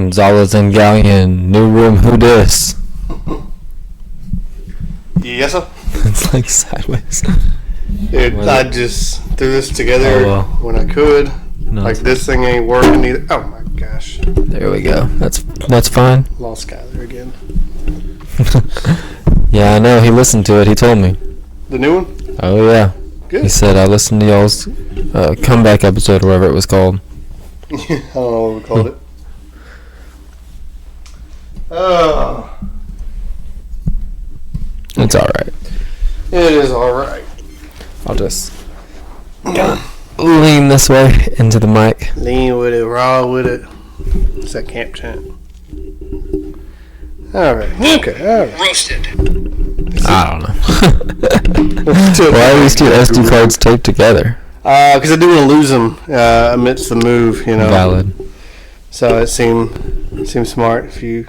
Gonzalez and Galyean, new room, who dis? Yes, sir. It's like sideways. Dude, I just threw this together when I could. No, like, this thing ain't working either. Oh, my gosh. There we go. That's fine. Lost Skyler again. Yeah, I know. He listened to it. He told me. The new one? Oh, yeah. Good. He said, I listened to y'all's comeback episode or whatever it was called. I don't know what we called it. Oh. It's alright. It is alright. I'll just lean this way into the mic. Lean with it, raw with it. It's that camp tent. Alright. Okay, alright. Roasted. I don't know. Why are these two SD cards taped together? Because I do want to lose them amidst the move, you know. Valid. So it seems smart if you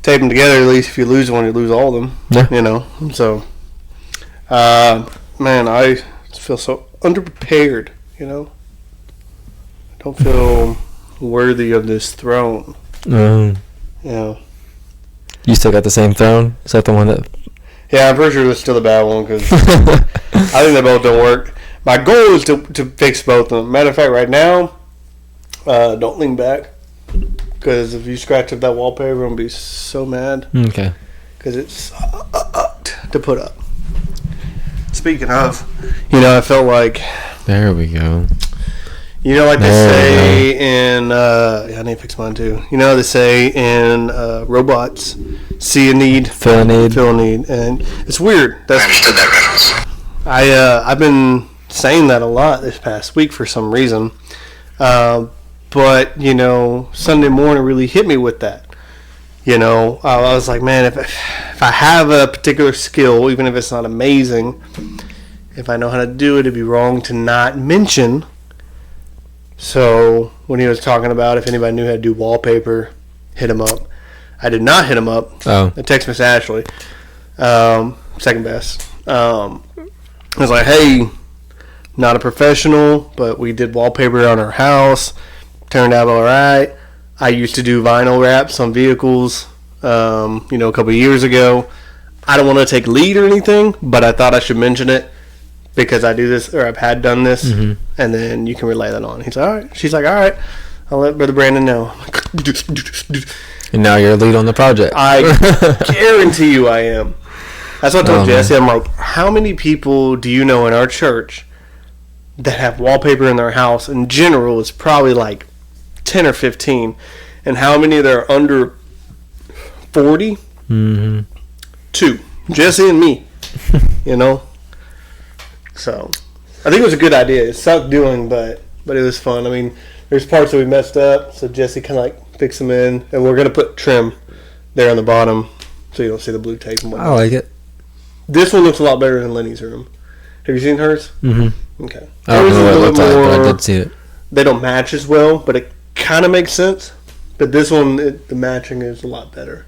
tape them together. At least if you lose one, you lose all of them. Yeah. You know. So, man, I feel so underprepared. You know. I don't feel worthy of this throne. You know. You still got the same throne? Is that the one that? Yeah, I'm pretty sure it's still the bad one because I think they both don't work. My goal is to fix both of them. Matter of fact, right now, don't lean back because if you scratch up that wallpaper, I'm going to be so mad. Okay. Because it's to put up. Speaking of, you know, I felt like... There we go. You know, like they say in... I need to fix mine too. You know, they say in robots, see a need, fill a need. Fill a need. And it's weird. I understood that reference. I've been saying that a lot this past week for some reason. But, you know, Sunday morning really hit me with that. You know, I was like, man, if I have a particular skill, even if it's not amazing, if I know how to do it, it'd be wrong to not mention. So when he was talking about if anybody knew how to do wallpaper, hit him up. I did not hit him up. Oh. I texted Miss Ashley, second best. I was like, hey, not a professional, but we did wallpaper on our house. Turned out all right. I used to do vinyl wraps on vehicles, you know, a couple of years ago. I don't want to take lead or anything, but I thought I should mention it because I do this, or I've had done this, and then you can relay that on. He's like, all right. She's like, all right. I'll let Brother Brandon know. And now you're a lead on the project. I guarantee you I am. That's what I told Jesse. I'm like, how many people do you know in our church that have wallpaper in their house? In general, it's probably like 10 or 15. And how many that are under 40? Mm-hmm. 2. Jesse and me. You know? So, I think it was a good idea. It sucked doing, but it was fun. I mean, there's parts that we messed up, so Jesse kind of like fixed them in. And we're going to put trim there on the bottom so you don't see the blue tape and whatnot. I like it. This one looks a lot better than Lenny's room. Have you seen hers? Mm-hmm. Okay. I don't know what it looked like, but I did see it. They don't match as well, but it kind of makes sense. But this one, the matching is a lot better.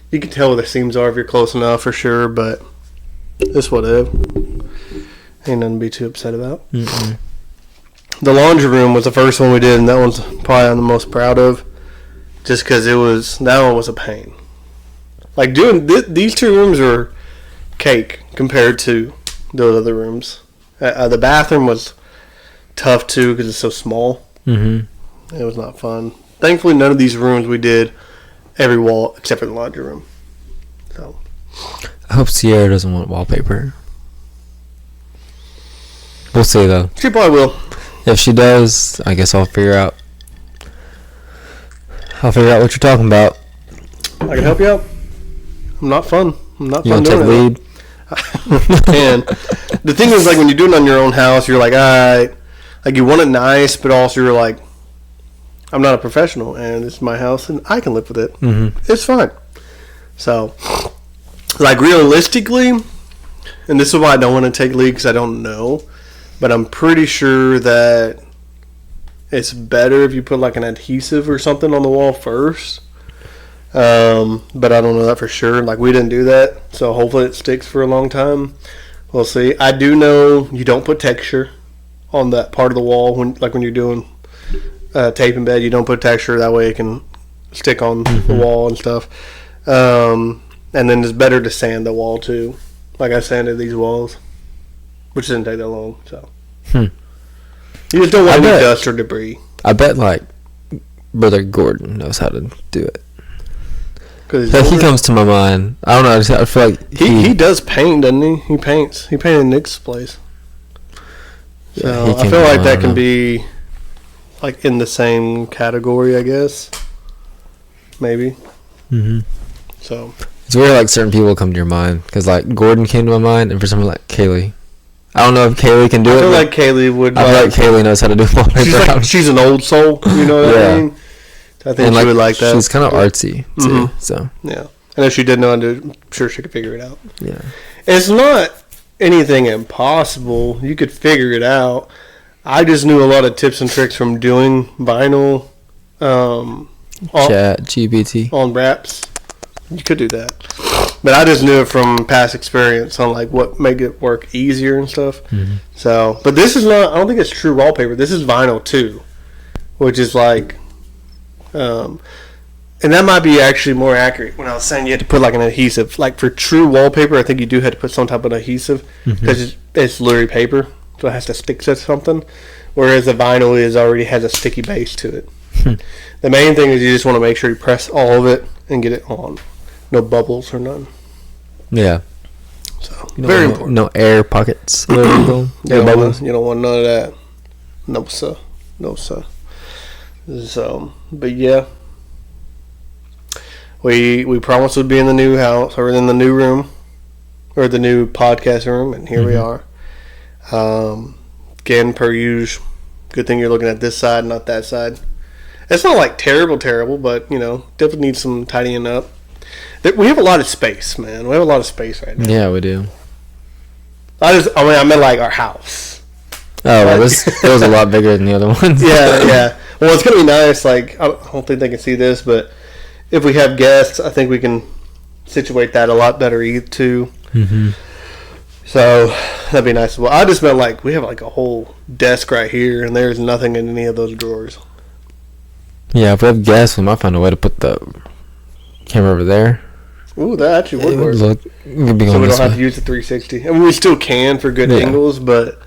You can tell where the seams are if you're close enough for sure, but this whatever. Ain't nothing to be too upset about. Mm-mm. The laundry room was the first one we did, and that one's probably I'm the most proud of, just because that one was a pain. Like doing these two rooms are cake compared to those other rooms. The bathroom was tough too because it's so small. Mm-hmm. It was not fun. Thankfully, none of these rooms we did every wall except for the laundry room. So I hope Sierra doesn't want wallpaper. We'll see though. She probably will. If she does, I guess I'll figure out what you're talking about. I can help you out. I'm not fun. I'm not You fun want to doing take it. lead? And the thing is, like, when you do it on your own house, you're like, all right. Like, you want it nice, but also you're like, I'm not a professional, and it's my house, and I can live with it. Mm-hmm. It's fine. So, like, realistically, and this is why I don't want to take lead, because I don't know, but I'm pretty sure that it's better if you put, like, an adhesive or something on the wall first. But I don't know that for sure. Like, we didn't do that, so hopefully it sticks for a long time. We'll see. I do know you don't put texture on that part of the wall when you're doing tape in bed. You don't put texture, that way it can stick on the wall and stuff. And then it's better to sand the wall too. Like I sanded these walls, which didn't take that long. So you just don't want any dust or debris. I bet like Brother Gordon knows how to do it. Like he comes to my mind. I don't know. I feel like he does paint, doesn't he? He paints. He painted Nick's place. So yeah, I feel like that can be like in the same category, I guess. Maybe. So it's weird. Like certain people come to your mind because like Gordon came to my mind, and for someone like Kaylee, I don't know if Kaylee can do it. I feel like Kaylee would. I feel like Kaylee knows how to do wallpaper. She's an old soul. You know what I mean? I think she would like that. She's kind of artsy too. So yeah, and if she didn't know how to do it, I'm sure she could figure it out. Yeah, it's not anything impossible. You could figure it out. I just knew a lot of tips and tricks from doing vinyl. Chat GPT on wraps. You could do that, but I just knew it from past experience on like what made it work easier and stuff. So, but this is not. I don't think it's true wallpaper. This is vinyl too, which is like. And that might be actually more accurate when I was saying you had to put like an adhesive. Like for true wallpaper, I think you do have to put some type of adhesive because it's literally paper, so it has to stick to something. Whereas the vinyl already has a sticky base to it. The main thing is you just want to make sure you press all of it and get it on. No bubbles or none. Yeah. So very important. No air pockets. You don't want none of that. No sir. No sir. So, but yeah, we promised we'd be in the new house or in the new room or the new podcast room, and here we are. Again, per usual. Good thing you're looking at this side, not that side. It's not like terrible, but definitely needs some tidying up. We have a lot of space, man. We have a lot of space right now. Yeah, we do. I meant like our house. Oh, well, this was a lot bigger than the other ones. Yeah. Well, it's going to be nice. Like, I don't think they can see this, but if we have guests, I think we can situate that a lot better too. So that'd be nice. Well, I just meant like we have like a whole desk right here, and there's nothing in any of those drawers. Yeah, if we have guests, we might find a way to put the camera over there. Ooh, that actually would work. So we don't have to use the 360. I mean, we still can for good angles, but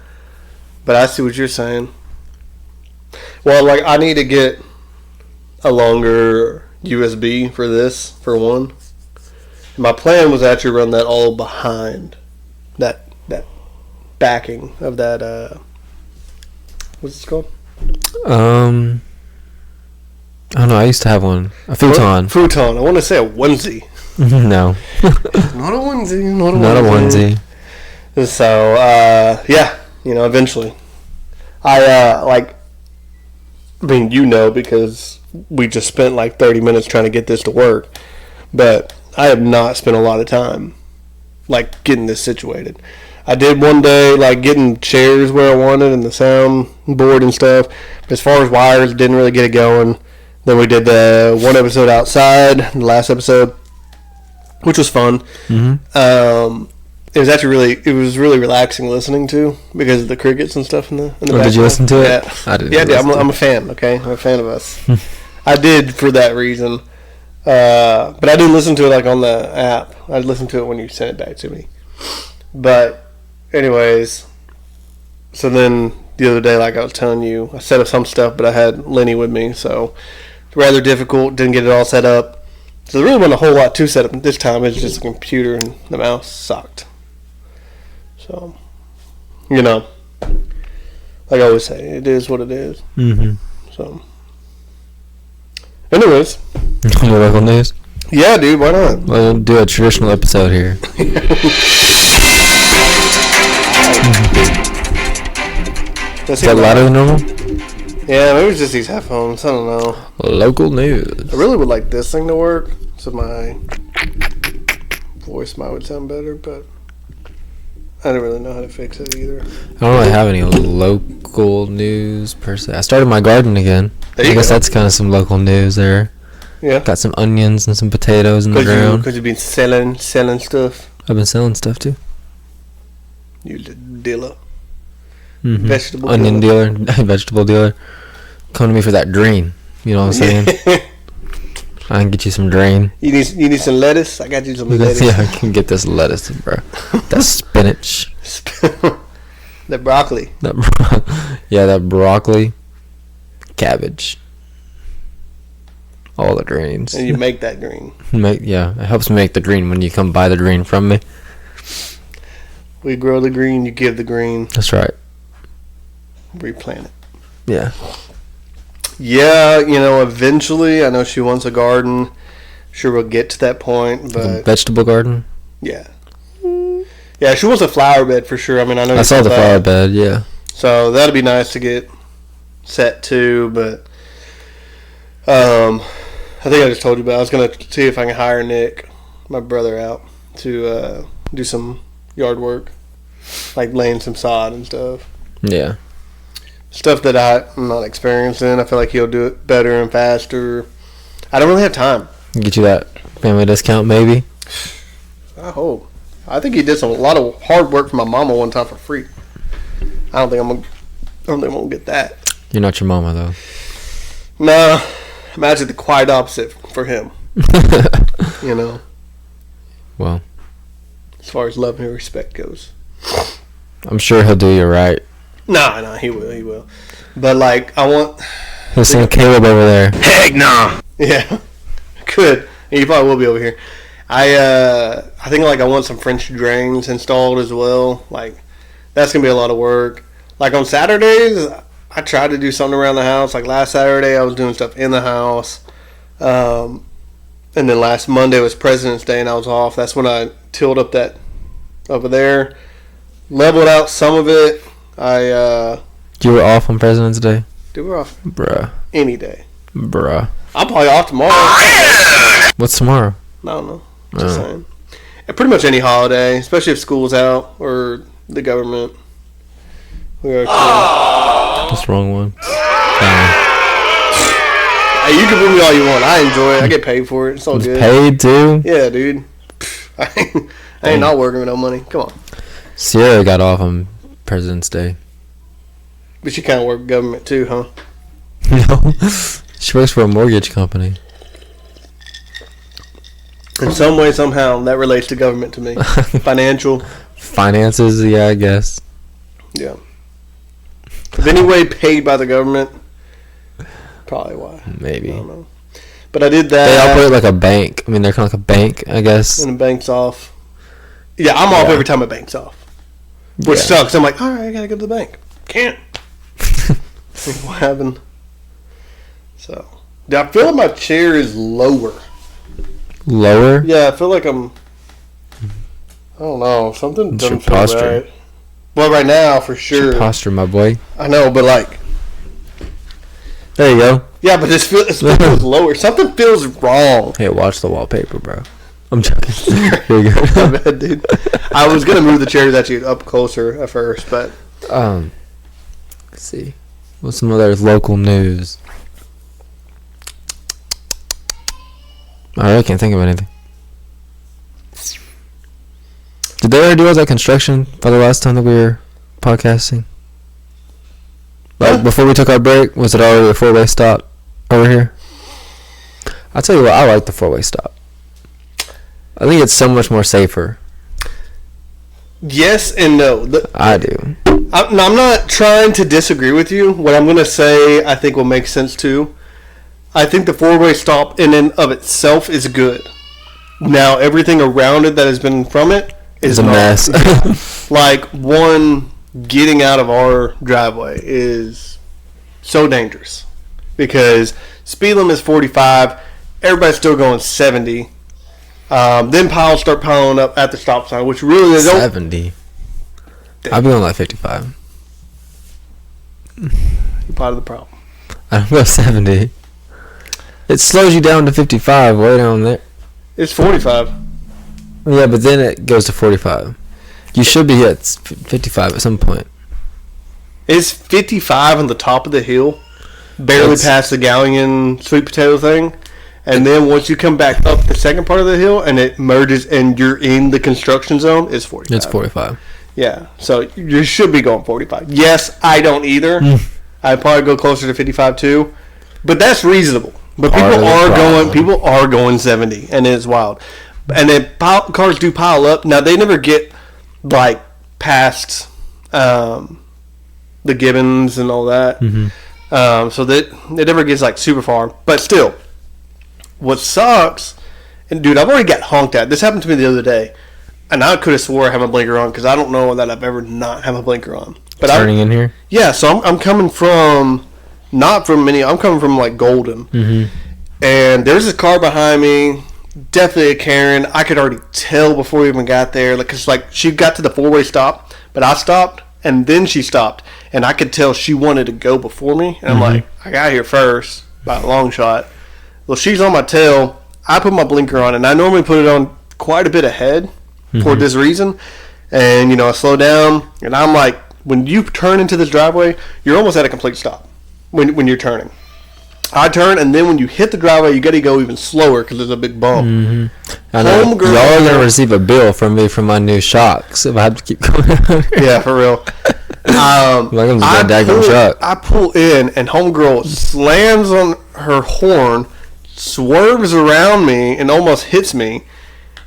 I see what you're saying. Well, like, I need to get a longer USB for this, for one. My plan was actually run that all behind that backing of that, what's it called? I don't know. I used to have one. A futon. Futon. I want to say a onesie. No. Not a onesie. Not a onesie. So, yeah, eventually. Because we just spent like 30 minutes trying to get this to work. But I have not spent a lot of time, like, getting this situated. I did one day, like, getting chairs where I wanted and the sound board and stuff. But as far as wires, didn't really get it going. Then we did the one episode outside, the last episode, which was fun. It was actually really relaxing listening to because of the crickets and stuff in the background. Did you listen to it? Yeah, I did. I'm a fan. Okay, I'm a fan of us. I did for that reason, but I didn't listen to it like on the app. I listened to it when you sent it back to me. But, anyways, so then the other day, like I was telling you, I set up some stuff, but I had Lenny with me, so it's rather difficult. Didn't get it all set up. So there really wasn't a whole lot to set up this time. It's just a computer and the mouse sucked. So, like I always say, it is what it is. So, anyways. Any local news? Yeah, dude, why not? We'll do a traditional episode here. Is that louder than normal? Yeah, maybe it's just these headphones. I don't know. Local news. I really would like this thing to work, so my voice might sound better, but I don't really know how to fix it either. I don't really have any local news per se. I started my garden again. I guess that's kind of some local news there. Yeah. Got some onions and some potatoes in the ground. Because you've been selling stuff. I've been selling stuff too. You little dealer. Vegetable onion dealer. Vegetable dealer. Come to me for that green. You know what I'm saying? I can get you some drain. You need some lettuce? I got you some lettuce. Yeah, I can get this lettuce, bro. That's spinach. The broccoli. That broccoli, cabbage, all the greens. And you make that green. It helps me make the green when you come buy the green from me. We grow the green, you give the green. That's right. Replant it. Yeah. Yeah, eventually, I know she wants a garden. Sure, we'll get to that point, but Like a vegetable garden. yeah. Yeah, she wants a flower bed for sure. I mean, I know I saw the flower bed. Yeah. So that'd be nice to get set too, but I think I just told you about. I was gonna see if I can hire Nick, my brother, out to do some yard work, like laying some sod and stuff. Yeah. Stuff that I'm not experienced in. I feel like he'll do it better and faster. I don't really have time. Get you that family discount, maybe. I hope. I think he did a lot of hard work for my mama one time for free. I don't think I'm gonna get that. You're not your mama though. Nah, I'm actually the quite opposite for him. Well, as far as love and respect goes. I'm sure he'll do you right. Nah, he will. But like, He'll send Caleb over there. Heck no. Yeah, good. He probably will be over here. I think like I want some French drains installed as well. Like that's gonna be a lot of work. Like on Saturdays, I try to do something around the house. Like last Saturday, I was doing stuff in the house. And then last Monday was President's Day, and I was off. That's when I tilled up that over there, leveled out some of it. You were off on President's Day? Dude, we're off. Bruh. Any day. Bruh. I'm probably off tomorrow. What's tomorrow? I don't know. Just saying. And pretty much any holiday, especially if school's out or the government. We are cool. That's the wrong one. Hey, you can boo me all you want. I enjoy it. I get paid for it. It's all good. Paid too? Yeah, dude. I ain't not working with no money. Come on. Sierra got off on President's Day. But she kind of work government too, huh? No. She works for a mortgage company. In some way, somehow, that relates to government to me. Financial. Finances, yeah, I guess. Yeah. If any way paid by the government, probably why. Maybe. I don't know. But I did that. They operate like a bank. I mean, they're kind of like a bank, I guess. And the bank's off. Yeah, I'm off every time a bank's off. Which sucks. I'm like, all right, I got to go to the bank. Can't. What happened? So, I feel like my chair is lower. Lower? Yeah, I feel like I don't know. Something It's doesn't your feel posture. right. Well, right now, for It's sure. your posture, my boy. I know, but like. There you go. Yeah, but this feels lower. Something feels wrong. Hey, watch the wallpaper, bro. I'm joking. Here you go. My bad, dude. I was going to move the chairs actually up closer at first, but. Let's see. What's some other local news? I really can't think of anything. Did they already do all that construction by the last time that we were podcasting? Like before we took our break, was it already a 4-way stop over here? I'll tell you what, I like the 4-way stop. I think it's so much more safer. Yes and no. I do. I'm not trying to disagree with you. What I'm going to say I think will make sense too. I think the 4-way stop in and of itself is good. Now, everything around it that has been from it is a mess. Like, one, getting out of our driveway is so dangerous. Because speed limit is 45. Everybody's still going 70. Then piles start piling up at the stop sign, which really they don't. 70. I'll be on like 55. You're part of the problem. I don't go 70. It slows you down to 55 way down there. It's 45. Yeah, but then it goes to 45. You should be at 55 at some point. It's 55 on the top of the hill, barely past the Galyean sweet potato thing. And then once you come back up the second part of the hill and it merges and you're in the construction zone, it's 45. It's 45. Yeah, so you should be going 45. Yes, I don't either. I'd probably go closer to 55 too. But that's reasonable. But Part of the problem. people are going 70, and it's wild. And then cars do pile up. Now they never get like past the Gibbons and all that. So that it never gets like super far. But still, what sucks, and dude, I've already got honked at. This happened to me the other day, and I could have swore I have my blinker on because I don't know that I've ever not have a blinker on. But Turning in here? Yeah, so I'm coming from, not from I'm coming from like Golden. And there's a car behind me, definitely a Karen. I could already tell before we even got there, because like she got to the four-way stop, but I stopped, and then she stopped, and I could tell she wanted to go before me, and I'm like, I got here first by a long shot. Well, she's on my tail. I put my blinker on, and I normally put it on quite a bit ahead for this reason, and I slow down, and I'm like, when you turn into this driveway, you're almost at a complete stop when you're turning. I turn, and then when you hit the driveway, you got to go even slower because there's a big bump. I know. Y'all are going to receive a bill from me for my new shocks if I have to keep going. Yeah, for real. I pull in, and homegirl slams on her horn, swerves around me, and almost hits me,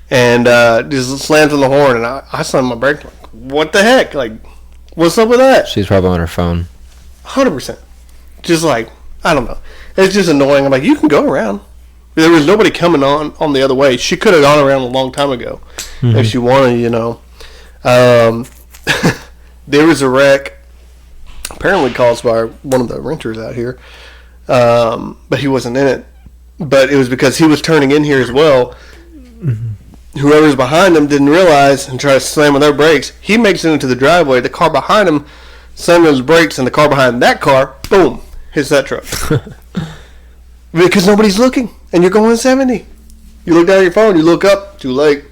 and just slams on the horn, and I slam my brake. Like, what the heck? Like, what's up with that? She's probably on her phone. 100%. Just like, I don't know. It's just annoying. I'm like, you can go around. There was nobody coming on the other way. She could have gone around a long time ago if she wanted, There was a wreck, apparently caused by one of the renters out here, but he wasn't in it. But it was because he was turning in here as well. Whoever's behind him didn't realize and tried to slam on their brakes. He makes it into the driveway. The car behind him slammed on his brakes, and the car behind that car, boom, hits that truck. Because nobody's looking, and you're going 70. You look down at your phone, you look up, too late.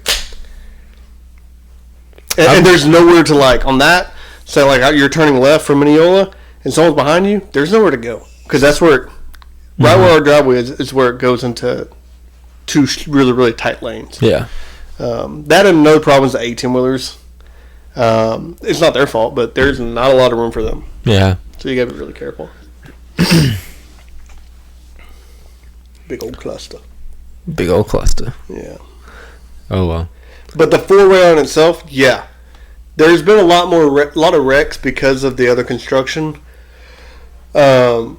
And there's nowhere to, like, on that, say, like, you're turning left from Mineola, and someone's behind you, there's nowhere to go. Because that's where, right where our driveway is where it goes into two really, really tight lanes. Yeah. That and another problem is the 18-wheelers. It's not their fault, but there's not a lot of room for them. Yeah. So you got to be really careful. Big old cluster. Big old cluster. Yeah. Oh, well. But the four-way on itself, yeah. There's been a lot of wrecks because of the other construction. But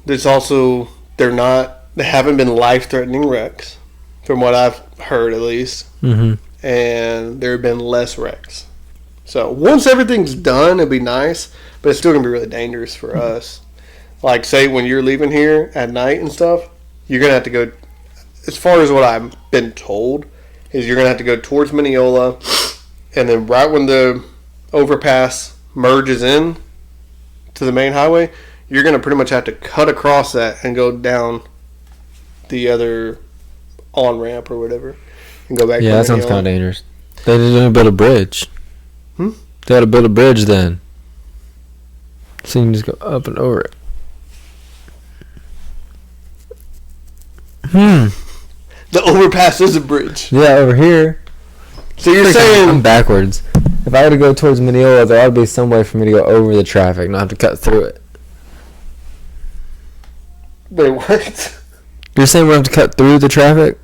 there's also, they haven't been life-threatening wrecks, from what I've heard at least. And there have been less wrecks. So once everything's done, it'll be nice, but it's still going to be really dangerous for us. Like, say, when you're leaving here at night and stuff, you're going to have to go, as far as what I've been told, is you're going to have to go towards Mineola, and then right when the overpass merges in to the main highway, you're going to pretty much have to cut across that and go down the other on-ramp or whatever and go back to Mineola. That sounds kind of dangerous. They didn't build a bridge. They had to build a bridge then. So you can just go up and over it. The overpass is a bridge. Yeah, over here. So you're saying... I'm backwards. If I were to go towards Mineola, there ought to be some way for me to go over the traffic, not have to cut through it. Wait, what? You're saying we have to cut through the traffic?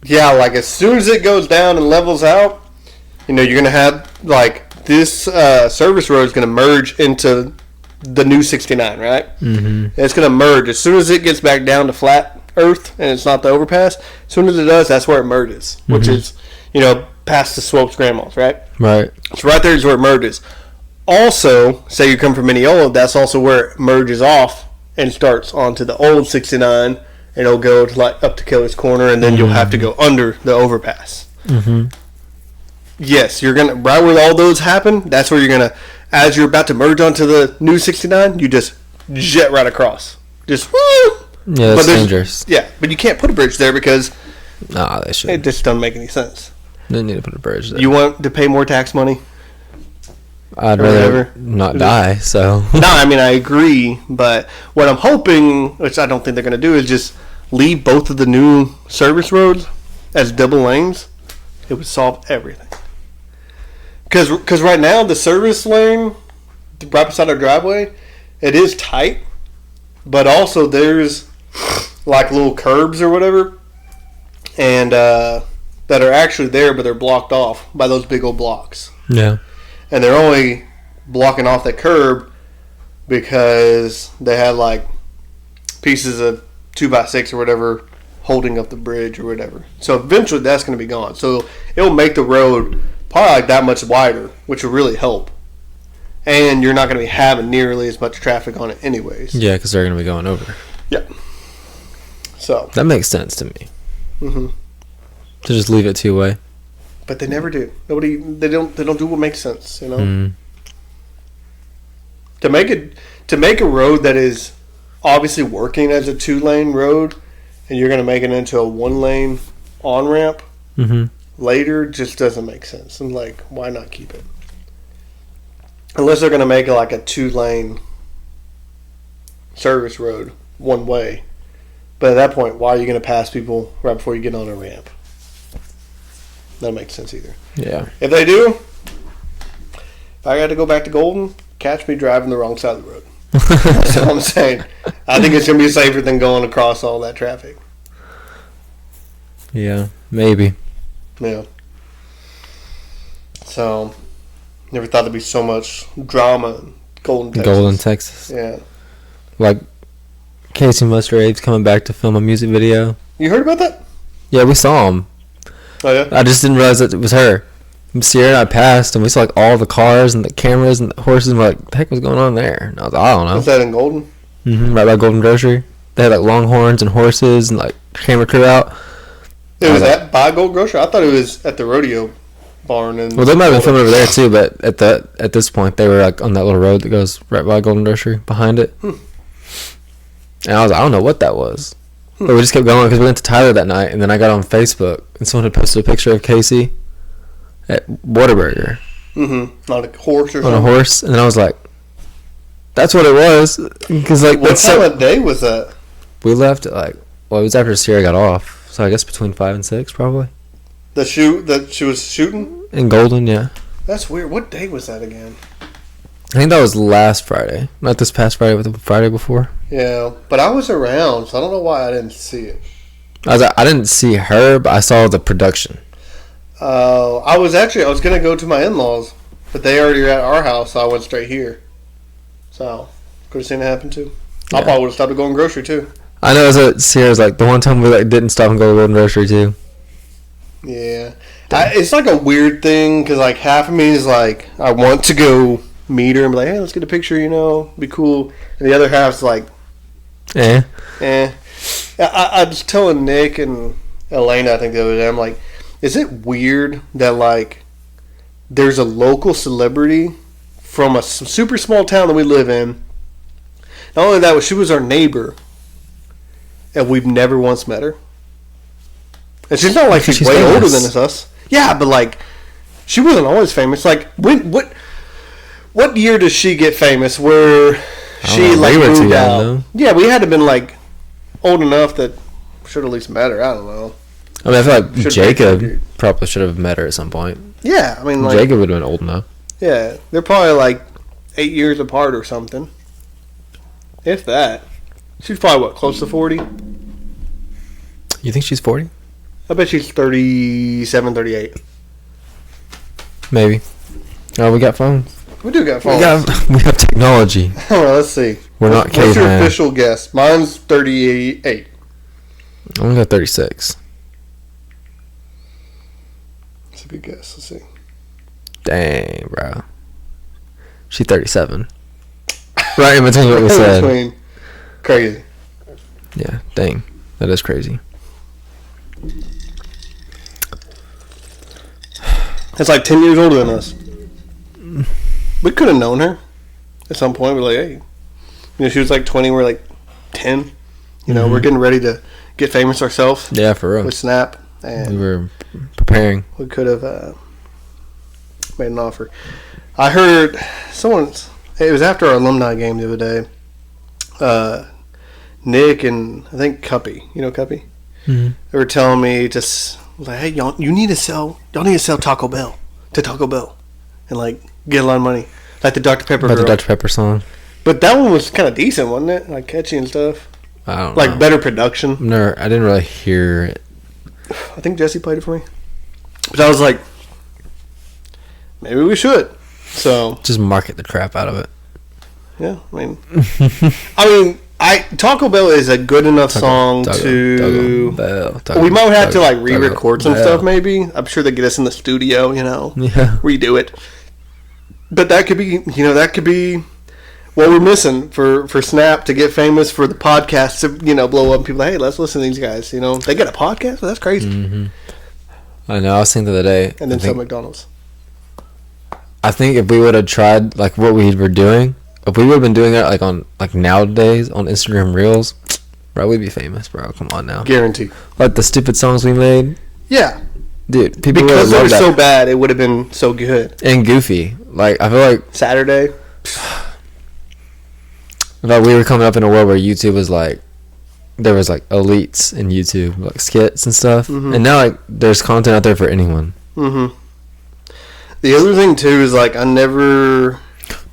Yeah, like as soon as it goes down and levels out, you're going to have, like, this service road is going to merge into the new 69, right? And it's going to merge. As soon as it gets back down to flat earth and it's not the overpass, as soon as it does, that's where it merges, which is, past the Swopes Grandma's, right? Right. So right there is where it merges. Also, say you come from Mineola, that's also where it merges off and starts onto the old 69, and it'll go to like up to Kelly's Corner, and then you'll have to go under the overpass. Yes, you're gonna right where all those happen. That's where you're gonna, as you're about to merge onto the new 69, you just jet right across. Just woo! Yeah, that's dangerous. Yeah, but you can't put a bridge there because they should. It just doesn't make any sense. They need to put a bridge there. You want to pay more tax money? I'd rather not die, so. No, I mean, I agree, but what I'm hoping, which I don't think they're going to do, is just leave both of the new service roads as double lanes. It would solve everything. Because right now, the service lane, right beside our driveway, it is tight, But also there's like little curbs or whatever, and that are actually there, but they're blocked off by those big old blocks. Yeah. And they're only blocking off that curb because they had like pieces of 2x6 or whatever holding up the bridge or whatever. So eventually that's going to be gone. So it'll make the road probably like that much wider, which will really help. And you're not going to be having nearly as much traffic on it anyways. Yeah, because they're going to be going over. Yeah. So that makes sense to me. Mm-hmm. To just leave it two-way. But they never do. They don't do what makes sense, you know? Mm. To make a road that is obviously working as a 2-lane road, and you're going to make it into a 1-lane on-ramp later, just doesn't make sense. And, like, why not keep it? Unless they're going to make it like a 2-lane service road, one way. But at that point, why are you going to pass people right before you get on a ramp? That don't make sense either. Yeah. If they do, if I got to go back to Golden, catch me driving the wrong side of the road. That's what I'm saying. I think it's going to be safer than going across all that traffic. Yeah, maybe. Yeah. So, never thought there'd be so much drama in Golden, Texas. Golden, Texas. Yeah. Like, Casey Musgraves coming back to film a music video. You heard about that? Yeah, we saw him. Oh, yeah? I just didn't realize that it was her. Sierra and I passed, and we saw like all the cars and the cameras and the horses, and we're like, what the heck was going on there? And I was like, I don't know. Was that in Golden? Right by Golden Grocery. They had like longhorns and horses and like camera crew out. It was at by Gold Grocery? I thought it was at the rodeo barn. Well, they might have been filming over there too, but at this point, they were like on that little road that goes right by Golden Grocery behind it. And I was like, I don't know what that was. But we just kept going because we went to Tyler that night, and then I got on Facebook, and someone had posted a picture of Casey at Whataburger. On a horse or something? On a horse, and then I was like, that's what it was. Cause like, what time of day was that? We left at like, well, it was after Sierra got off, so I guess between 5 and 6 probably. The shoot that she was shooting? In Golden, yeah. That's weird. What day was that again? I think that was last Friday. Not this past Friday, but the Friday before. Yeah, but I was around, so I don't know why I didn't see it. I didn't see her, but I saw the production. I was going to go to my in-laws, but they already were at our house, so I went straight here. So, could have seen it happen too. Yeah. I probably would have stopped at Golden Grocery too. I know it was at Sierra's, like, the one time we like didn't stop and go to Golden Grocery too. Yeah. It's like a weird thing, because like half of me is like, I want to go meet her and be like, hey, let's get a picture, you know, be cool. And the other half's like, I was telling Nick and Elena, I think the other day, I'm like, is it weird that like there's a local celebrity from a super small town that we live in? Not only that, but she was our neighbor, and we've never once met her. And she's not like she's way famous. older than us. Yeah, but like she wasn't always famous. Like what year does she get famous? Where she like moved out? Yeah, we had to have been like old enough that should at least met her. I don't know. I mean, I feel like Jacob probably should have met her at some point. Yeah, I mean, like Jacob would have been old enough. Yeah, they're probably like 8 years apart or something. If that. She's probably what, close to 40? You think she's 40? I bet she's 37, 38. Maybe. Oh, we got phones. We do got phones. We have technology. Well, let's see. We're not caveman. What's your official guess? Mine's 38. I'm gonna go 36. That's a good guess. Let's see. Dang, bro. She's 37. Right in between what we said. Crazy. Yeah, dang. That is crazy. That's like 10 years older than us. We could have known her at some point. We're like, hey. You know, she was like 20. We're like 10. You know, we're getting ready to get famous ourselves. Yeah, for real. With Snap. And we were preparing. We could have made an offer. I heard someone's... It was after our alumni game the other day. Nick and I think Cuppy. You know Cuppy? Mm-hmm. They were telling me just like, hey, y'all need to sell Taco Bell to Taco Bell and like get a lot of money, like the Dr. Pepper. About the Dr. Pepper song. But that one was kind of decent, wasn't it? Like catchy and stuff. I don't Like know. better production. No, I didn't really hear it. I think Jesse played it for me. But I was like, maybe we should. So Just market the crap out of it. yeah, Taco Bell is a good enough song to. We might have to like re-record some stuff. Maybe I'm sure they get us in the studio. Yeah. Redo it. But that could be what we're missing for Snap to get famous, for the podcast to blow up. And people, hey, let's listen to these guys. They get a podcast. That's crazy. Mm-hmm. I know. I was thinking the other day. And then sell McDonald's. I think if we would have tried like what we were doing, if we would have been doing that like nowadays on Instagram Reels, bro, we'd be famous, bro. Come on now. Guarantee. Like the stupid songs we made. Yeah. Dude, people because they were that. so bad, it would have been so good. And goofy. Like I feel like Saturday. Like we were coming up in a world where YouTube was like, there was like elites in YouTube, like skits and stuff, and now like there's content out there for anyone. Mm-hmm. The other thing too is like I never.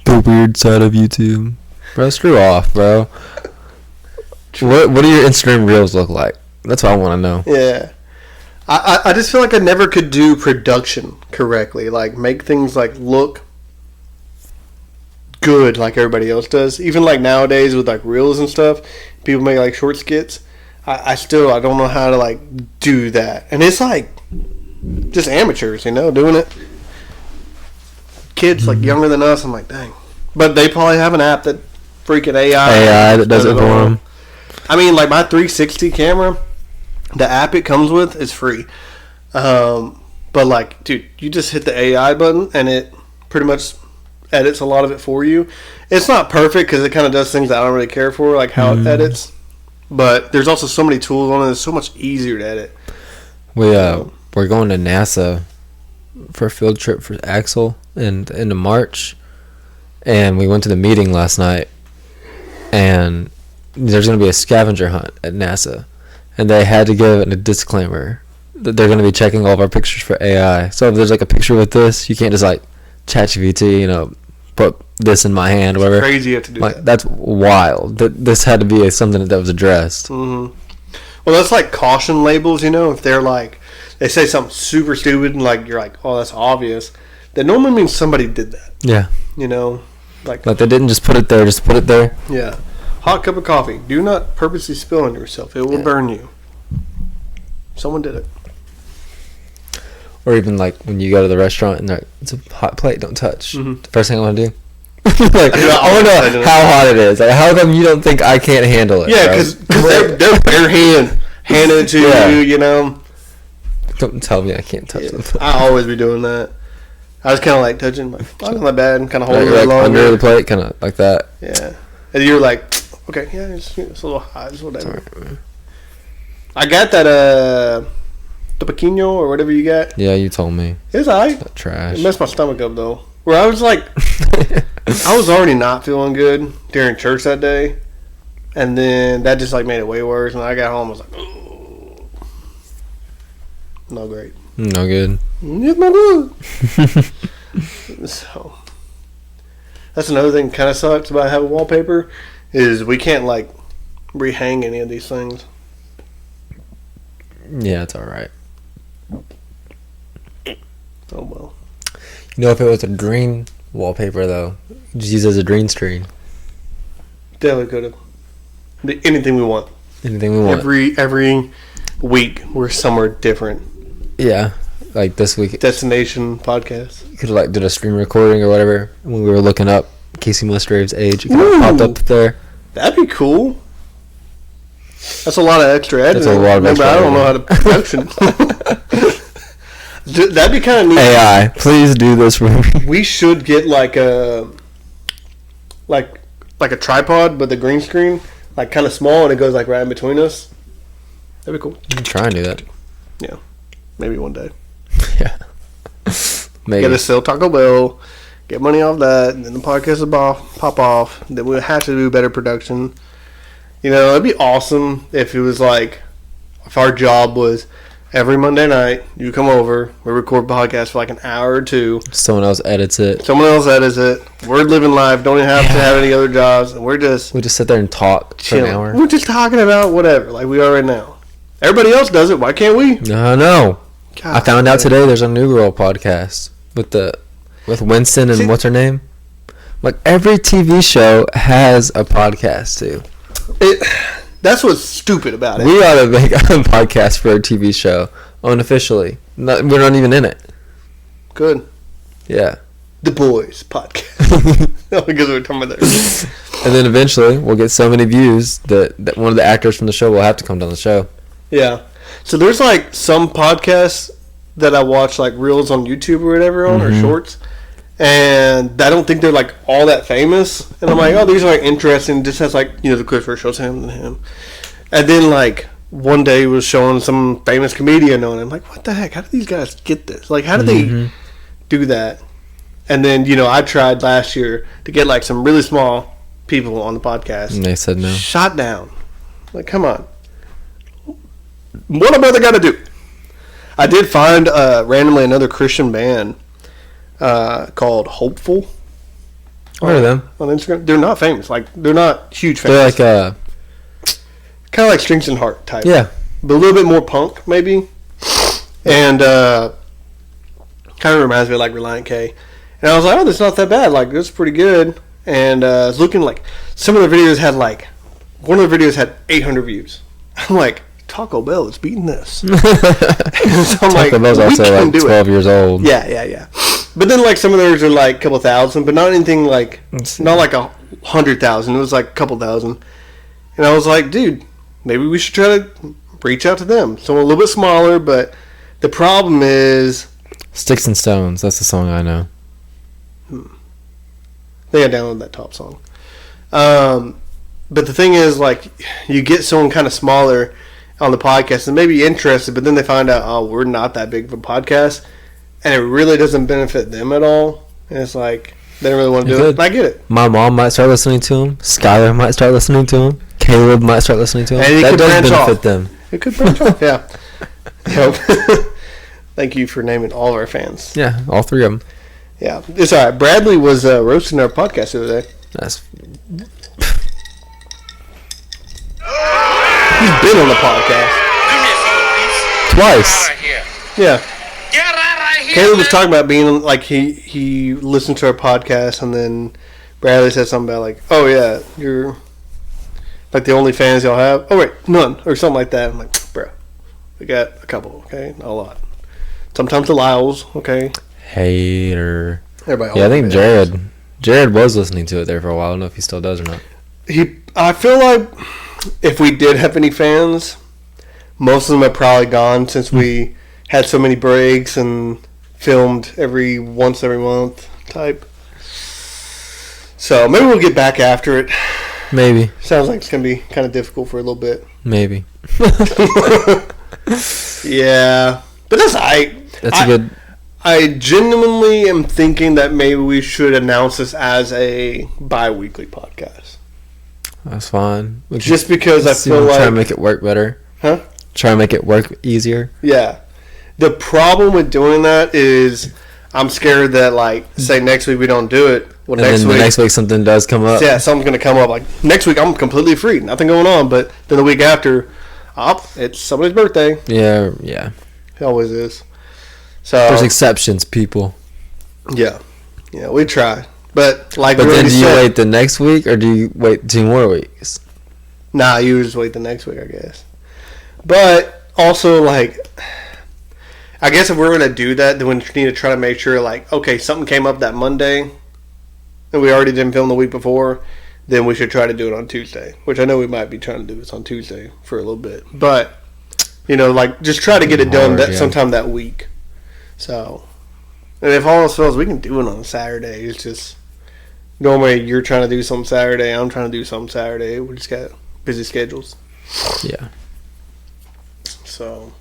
The weird side of YouTube, bro. Screw off, bro. What do your Instagram Reels look like? That's what I want to know. Yeah, I just feel like I never could do production correctly. Like make things like look good like everybody else does. Even like nowadays with like reels and stuff, people make like short skits. I don't know how to like do that, and it's like just amateurs, doing it. Kids like younger than us, I'm like, dang. But they probably have an app that freaking AI that does it for them. I mean, like my 360 camera, the app it comes with is free. But like, dude, you just hit the AI button and it pretty much edits a lot of it for you. It's not perfect because it kind of does things that I don't really care for, like how it edits. But there's also so many tools on it. It's so much easier to edit. We're going to NASA for a field trip for Axel in March, and we went to the meeting last night, and there's going to be a scavenger hunt at NASA, and they had to give a disclaimer that they're going to be checking all of our pictures for AI. So if there's like a picture with this, you can't just like ChatGPT, put this in my hand or whatever. It's crazy you have to do that. That's wild. This had to be something that was addressed. Mm-hmm. Well, that's like caution labels, if they're like, they say something super stupid and like you're like, oh, that's obvious. That normally means somebody did that. Yeah. Like they didn't just put it there, just put it there. Yeah. Hot cup of coffee. Do not purposely spill on yourself. It will burn you. Someone did it. Or even like when you go to the restaurant and they're like, it's a hot plate, don't touch. Mm-hmm. The first thing I want to do. Like, I want to know how hot it is. Like, how come you don't think I can't handle it? Yeah, because they're bare handing it to you, Don't tell me I can't touch them. I always be doing that. I was kind of like touching, like, oh, not bad, and kind of holding it like along under the plate, kind of like that. Yeah. And you're like, okay, yeah, it's a little hot, it's whatever. Right. I got that, Topequino or whatever you got. Yeah, you told me. It's alright. That trash. It messed my stomach up, though. Where I was like, I was already not feeling good during church that day. And then that just like made it way worse. And I got home, I was like, oh. No great. No good. It's not good. So, that's another thing that kind of sucks about having wallpaper is we can't like rehang any of these things. Yeah, it's alright. Oh well. If it was a green wallpaper though, just use it as a green screen. Definitely could have. Anything we want. Anything we want. Every week we're somewhere different. Yeah, like this week. Destination podcast. You could have like did a screen recording or whatever when we were looking up Casey Musgrave's age. It kind of popped up there. That'd be cool. That's a lot of extra editing. That's a lot of extra I don't know how to production. That'd be kind of neat. AI, please do this for me. We should get like a tripod, but the green screen, like kind of small, and it goes like right in between us. That'd be cool. Try and do that. Yeah, maybe one day. Yeah, maybe. Get a sell Taco Bell, get money off that, and then the podcast will pop off. Then we'll have to do better production. It'd be awesome if it was like, if our job was, Every Monday night, you come over. We record podcasts for like an hour or two. Someone else edits it. Someone else edits it. We're living life. Don't even have to have any other jobs. And we just sit there and talk chilling. for an hour. We're just talking about whatever, like we are right now. Everybody else does it. Why can't we? No. God, I found out today there's a New Girl podcast with Winston and what's her name? Like every TV show has a podcast too. That's what's stupid about it. We ought to make a podcast for a TV show unofficially. We're not even in it. Good. Yeah. The Boys podcast. Because we're talking about that. And then eventually we'll get so many views that one of the actors from the show will have to come down the show. Yeah. So there's like some podcasts that I watch like reels on YouTube or whatever on or shorts. And I don't think they're like all that famous. And I'm like, oh, these are like interesting. Just has like, the clips where it shows him and him. And then like one day it was showing some famous comedian on it. I'm like, what the heck? How did these guys get this? Like, how did they do that? And then, I tried last year to get like some really small people on the podcast. And they said no. Shot down. Like, come on. What am I got to do? I did find randomly another Christian band called Hopeful. What are them? On Instagram. They're not famous. Like, they're not huge famous. They're like kind of like Strings and Heart type. Yeah. But a little bit more punk, maybe. And kind of reminds me of like Reliant K. And I was like, oh, that's not that bad. Like, this is pretty good. And I was looking like, some of the videos had like, one of the videos had 800 views. I'm like, Taco Bell is beating this. So I'm like, Taco Bell's also like 12 years old. Yeah. But then like some of theirs are like a couple thousand, but not anything like, not like 100,000. It was like a couple thousand. And I was like, dude, maybe we should try to reach out to them. Someone a little bit smaller, but the problem is... Sticks and Stones. That's the song I know. They got downloaded that top song. But the thing is, like, you get someone kind of smaller on the podcast and maybe interested, but then they find out, oh, we're not that big of a podcast, and it really doesn't benefit them at all. And it's like, they don't really want to do it. I get it. My mom might start listening to him. Skylar might start listening to him. Caleb might start listening to him. And that does benefit them. It could branch off, yeah. Thank you for naming all of our fans. Yeah, all three of them. Yeah, it's all right. Bradley was roasting our podcast the other day. He's been on the podcast. Twice. Yeah. Caleb was talking about being like he listened to our podcast, and then Bradley said something about like, oh yeah, you're like the only fans y'all have. Oh wait, none or something like that. I'm like, bro, we got a couple, okay, not a lot. Sometimes the Lyles, okay. Hater. Everybody. Yeah, I think Jared was listening to it there for a while. I don't know if he still does or not. I feel like if we did have any fans, most of them have probably gone since we had so many breaks and filmed once every month type. So maybe we'll get back after it. Maybe. Sounds like it's going to be kind of difficult for a little bit. Maybe. Yeah. But that's all right. That's a good... I genuinely am thinking that maybe we should announce this as a bi-weekly podcast. That's fine. Just because I feel like... Try to make it work better. Huh? Try to make it work easier. Yeah. The problem with doing that is I'm scared that, like, say next week we don't do it. Well, and then next week something does come up. Yeah, something's going to come up. Like, next week I'm completely free. Nothing going on. But then the week after, it's somebody's birthday. Yeah. It always is. So there's exceptions, people. Yeah, we try. But then do you wait the next week or do you wait 2 more weeks? Nah, you just wait the next week, I guess. But also, like, I guess if we're going to do that, then we need to try to make sure, like, okay, something came up that Monday and we already didn't film the week before, then we should try to do it on Tuesday, which I know we might be trying to do this on Tuesday for a little bit. But, like, just try to get it done sometime that week. So, and if all else fails, we can do it on a Saturday. It's just, normally you're trying to do something Saturday, I'm trying to do something Saturday. We just got busy schedules. Yeah. So,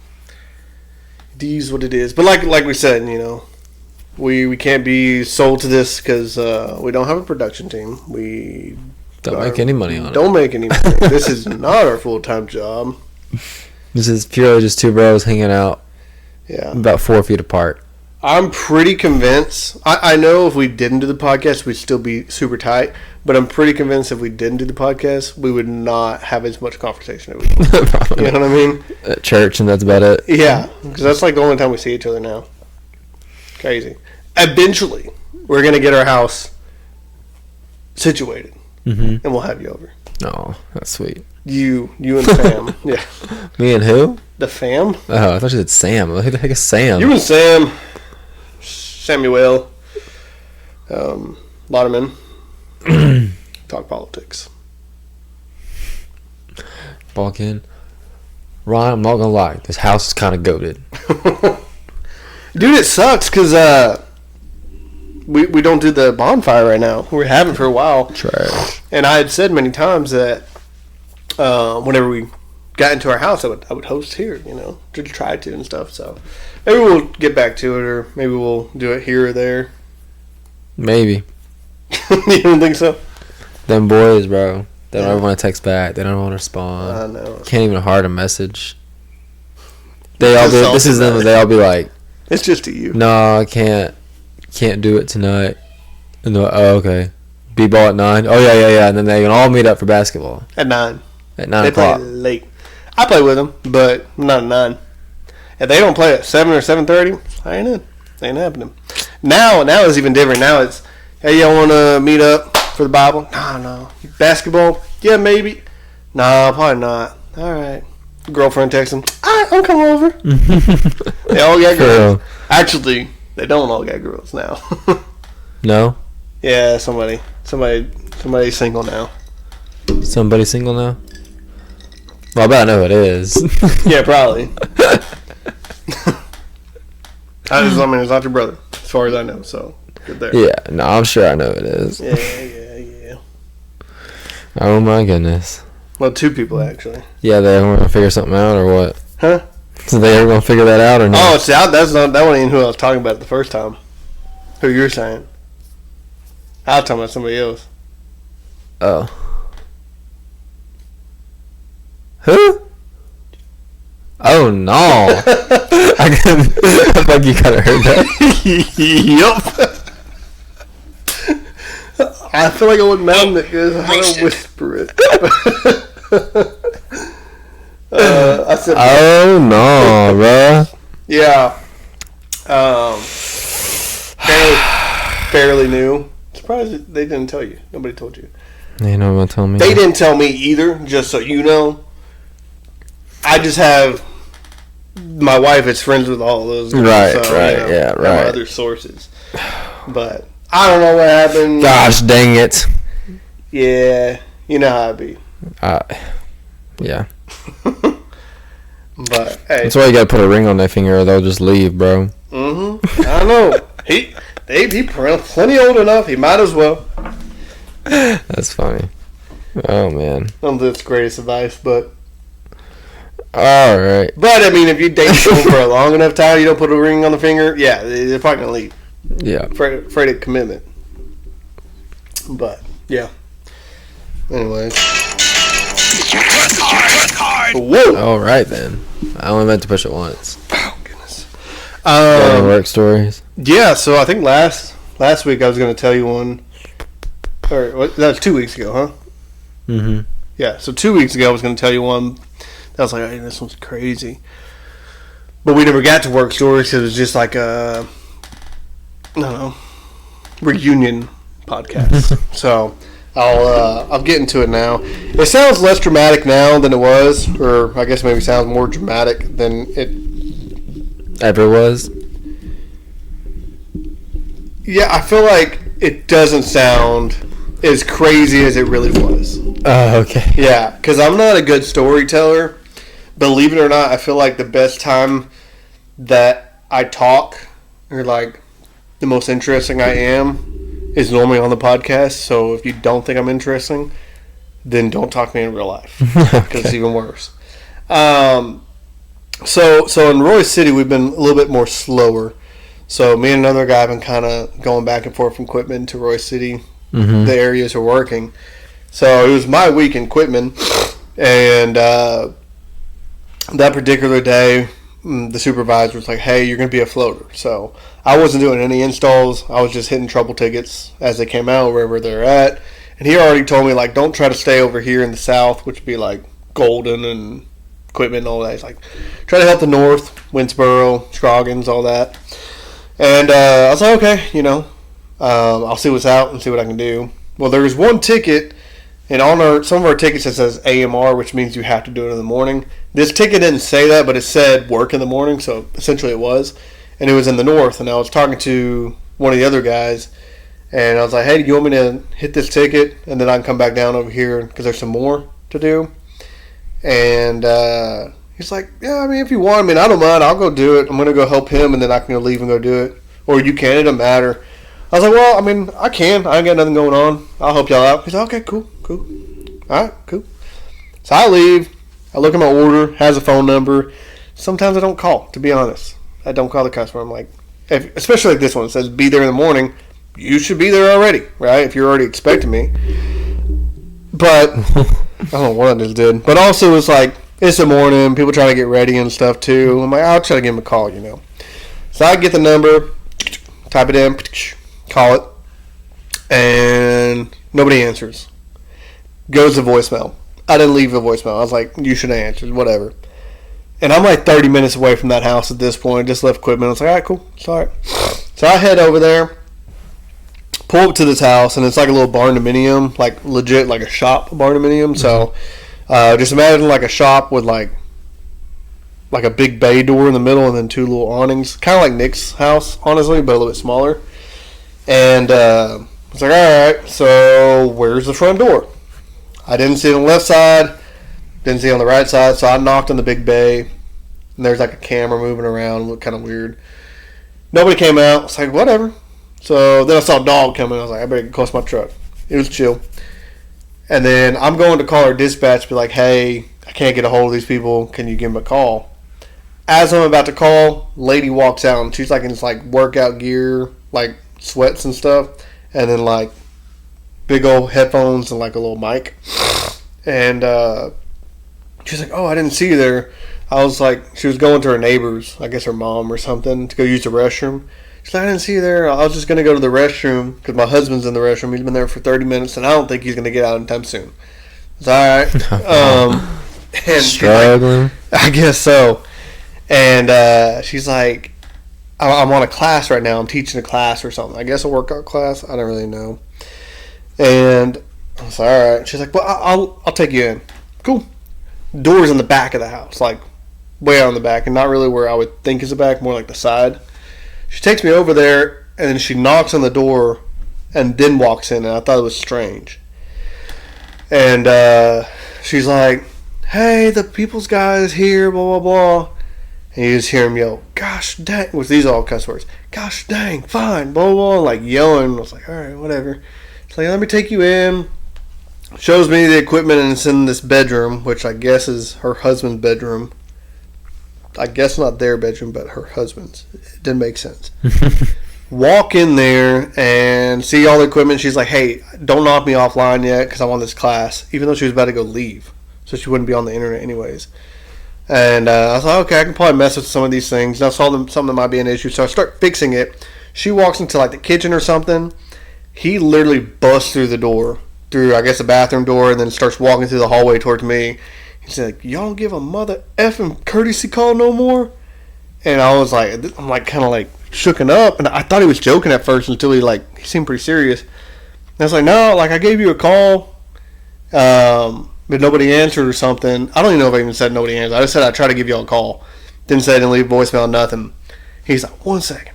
it is what it is. But like we said, we can't be sold to this because we don't have a production team. We don't make any money on it. Don't make any money. This is not our full-time job. This is purely just two bros hanging out Yeah. about 4 feet apart. I'm pretty convinced. I know if we didn't do the podcast, we'd still be super tight. But I'm pretty convinced if we didn't do the podcast, we would not have as much conversation as we do. You know what I mean? At church, and that's about it. Yeah, because that's like the only time we see each other now. Crazy. Eventually, we're going to get our house situated, Mm-hmm. and we'll have you over. Oh, that's sweet. You and Sam. Yeah. Me and who? The fam? Oh, I thought you said Sam. Who the heck is Sam? You and Sam. Samuel. Lauderman. Talk politics. Walk in. Ron, I'm not gonna lie. This house is kind of goated. Dude, it sucks because we don't do the bonfire right now. We haven't for a while. Trash. And I had said many times that whenever we got into our house, I would host here, to try to and stuff. So maybe we'll get back to it, or maybe we'll do it here or there. Maybe. You don't think so? Them boys, bro. They don't ever want to text back. They don't want to respond. I know. Can't even heart a message. They all be. Just This is them. salty. They all be like, It's just to you. "No, I can't do it tonight." And they're like, "Oh, okay." B-ball at 9. Oh yeah. And then they can all meet up for basketball At 9. at 9 They o'clock. play late. I play with them, but not at 9. If they don't play at 7 or 7:30, I ain't in. Ain't happening. Now it's even different. Now it's, hey, y'all want to meet up for the Bible? No. Basketball? Yeah, maybe. No, probably not. All right. Girlfriend texts them, all right, I'll come over. They all got girls. Actually, they don't all got girls now. No? Yeah, somebody's single now. Somebody single now? Well, I bet I know who it is. Yeah, probably. I mean, it's not your brother, as far as I know, so good there. Yeah, no, I'm sure I know who it is. Yeah. Oh my goodness. Well, 2 people, actually. Yeah, they ever gonna figure something out or what? Huh? So they ever gonna figure that out or not? Oh, see, that wasn't even who I was talking about the first time. Who you're saying. I was talking about somebody else. Oh. Who? Oh no! I think you kind of heard that. Yup. I feel like I wouldn't mountain it because I don't whisper it. I said, Oh no, bruh. yeah. Fairly new. Surprised they didn't tell you. Nobody told you. They know what tell me. They didn't tell me either, just so you know. I just have my wife is friends with all of those guys. Right, so, right, you know, yeah, I have right. other sources. But I don't know what happened. Gosh dang it. Yeah, you know how it be. Yeah. But hey, That's why you gotta put a ring on their finger or they'll just leave, bro. I don't know. He plenty old enough. He might as well. That's funny. Oh man. I don't think that's greatest advice, but Alright. I mean, if you date someone for a long enough time, you don't put a ring on the finger. Yeah, they're probably gonna leave. Yeah. Afraid of commitment. But yeah. Anyways. Whoa. Alright then. I only meant to push it once. Oh goodness. Got any work stories? Yeah. So I think last week I was going to tell you one, or that was 2 weeks ago, huh? Mm-hmm. Yeah. So 2 weeks ago I was going to tell you one. That was like, hey, this one's crazy. But we never got to work stories because it was just like a, I don't know, reunion podcast. So I'll get into it now. It sounds less dramatic now than it was, or I guess maybe sounds more dramatic than it Ever was? Yeah, I feel like it doesn't sound as crazy as it really was. Oh, okay. Yeah, because I'm not a good storyteller. Believe it or not, I feel like the best time that I talk, or like the most interesting I am, is normally on the podcast. So if you don't think I'm interesting, then don't talk to me in real life, because it's even worse. So in Roy City, we've been a little bit more slower. So me and another guy have been kind of going back and forth from Quitman to Roy City, the areas we're working. So it was my week in Quitman, and that particular day, the supervisor was like, hey, you're going to be a floater. So I wasn't doing any installs. I was just hitting trouble tickets as they came out, wherever they're at. And he already told me, like, don't try to stay over here in the south, which would be like Golden and equipment and all that. He's like, try to help the north, Winsboro, Scroggins, all that. And I was like, okay, I'll see what's out and see what I can do. Well, there was one ticket, and on some of our tickets it says AMR, which means you have to do it in the morning. This ticket didn't say that, but it said work in the morning, so essentially it was. And it was in the north, and I was talking to one of the other guys, and I was like, hey, do you want me to hit this ticket, and then I can come back down over here because there's some more to do? And he's like, yeah, I mean, if you want, I don't mind. I'll go do it. I'm going to go help him, and then I can go leave and go do it. Or you can. It doesn't matter. I was like, well, I can. I ain't got nothing going on. I'll help y'all out. He's like, okay, cool. All right, cool. So I leave. I look at my order. Has a phone number. Sometimes I don't call, to be honest. I don't call the customer. I'm like, especially like this one. It says be there in the morning. You should be there already, right? If you're already expecting me. But I don't know what I just did. But also it's like, it's the morning. People trying to get ready and stuff too. I'm like, I'll try to give him a call, So I get the number, type it in, call it, and nobody answers. Goes to voicemail. I didn't leave a voicemail. I was like, you should have answered, whatever. And I'm like 30 minutes away from that house at this point. Just left equipment. I was like, all right, cool. It's all right. So I head over there, pull up to this house, and it's like a little barn-dominium, like legit like a shop barn-dominium. So just imagine like a shop with like a big bay door in the middle and then two little awnings. Kind of like Nick's house, honestly, but a little bit smaller. And I was like, all right, so where's the front door? I didn't see it on the left side, didn't see it on the right side, so I knocked on the big bay, and there's like a camera moving around, looked kind of weird. Nobody came out. I was like, whatever. So then I saw a dog coming. I was like, I better get close to my truck. It was chill. And then I'm going to call our dispatch, be like, hey, I can't get a hold of these people. Can you give them a call? As I'm about to call, lady walks out, and she's like in this like workout gear, like sweats and stuff, and then like big old headphones and like a little mic. And she's like, oh, I didn't see you there. I was like, she was going to her neighbor's, I guess her mom or something, to go use the restroom. She's like, I didn't see you there. I was just going to go to the restroom because my husband's in the restroom. He's been there for 30 minutes, and I don't think he's going to get out anytime soon. It's all right. And struggling. Like, I guess so. And she's like, I'm on a class right now. I'm teaching a class or something. I guess a workout class. I don't really know. And I was like, all right. She's like, well, I'll take you in. Cool. Door's in the back of the house, like way out in the back, and not really where I would think is the back, more like the side. She takes me over there, and then she knocks on the door and then walks in, and I thought it was strange. And she's like, hey, the people's guy is here, blah, blah, blah. And you just hear him yell, gosh dang, with these all cuss words, gosh dang, fine, blah, blah, blah, like yelling. I was like, all right, whatever. She's like, let me take you in. Shows me the equipment, and it's in this bedroom, which I guess is her husband's bedroom. I guess not their bedroom, but her husband's. It didn't make sense. Walk in there and see all the equipment. She's like, hey, don't knock me offline yet because I'm on this class, even though she was about to go leave. So she wouldn't be on the internet anyways. And I was like, okay, I can probably mess with some of these things. And I saw something that might be an issue, so I start fixing it. She walks into like the kitchen or something. He literally busts through the door, through I guess the bathroom door, and then starts walking through the hallway towards me. He's like, y'all don't give a mother effing courtesy call no more? And I was like, I'm like kind of like shooken up, and I thought he was joking at first until he seemed pretty serious. And I was like, no, like I gave you a call, but nobody answered or something. I don't even know if I even said nobody answered. I just said I'd try to give y'all a call. Didn't say I didn't leave voicemail, nothing. He's like, 1 second.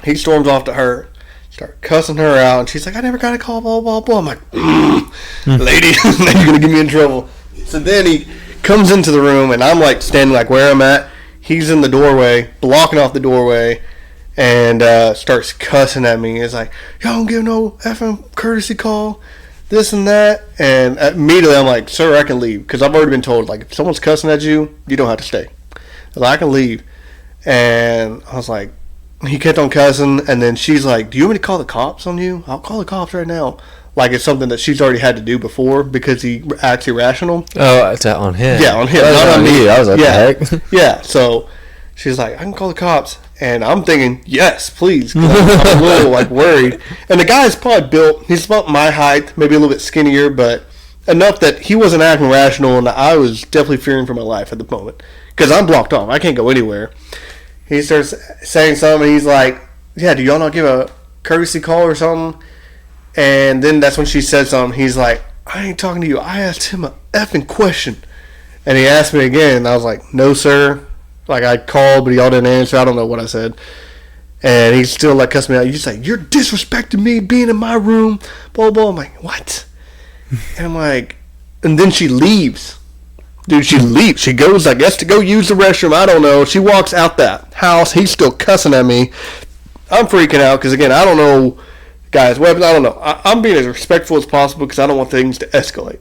He storms off to her, start cussing her out, and she's like, I never got a call, blah, blah, blah. I'm like, lady, now you're going to get me in trouble. So then he comes into the room, and I'm like standing like where I'm at. He's in the doorway, blocking off the doorway, and starts cussing at me. He's like, y'all don't give no effing courtesy call, this and that. And immediately I'm like, sir, I can leave. Because I've already been told, like, if someone's cussing at you, you don't have to stay. I was like, I can leave. And I was like, he kept on cussing, and then she's like, do you want me to call the cops on you? I'll call the cops right now. like it's something that she's already had to do before because he acts irrational. Oh, it's on him. Yeah, on him, Oh, not on me. I was like, Yeah. the heck? Yeah, so she's like, I can call the cops. And I'm thinking, yes, please. 'Cause I'm a little like worried. And the guy's probably built, he's about my height, maybe a little bit skinnier, but enough that he wasn't acting rational, and I was definitely fearing for my life at the moment. Because I'm blocked off. I can't go anywhere. He starts saying something, he's like, yeah, do y'all not give a courtesy call or something? And then that's when she said something. He's like, I ain't talking to you. I asked him a effing question. And he asked me again, and I was like, no, sir. Like, I called, but y'all didn't answer. I don't know what I said. And he still, like, cussed me out. He's like, you're disrespecting me being in my room, blah, blah. I'm like, what? And I'm like, and then she leaves. Dude, she leaves. She goes, I guess, to go use the restroom. I don't know. She walks out that house. He's still cussing at me. I'm freaking out because, again, I don't know guys' weapons. I don't know. I'm being as respectful as possible because I don't want things to escalate.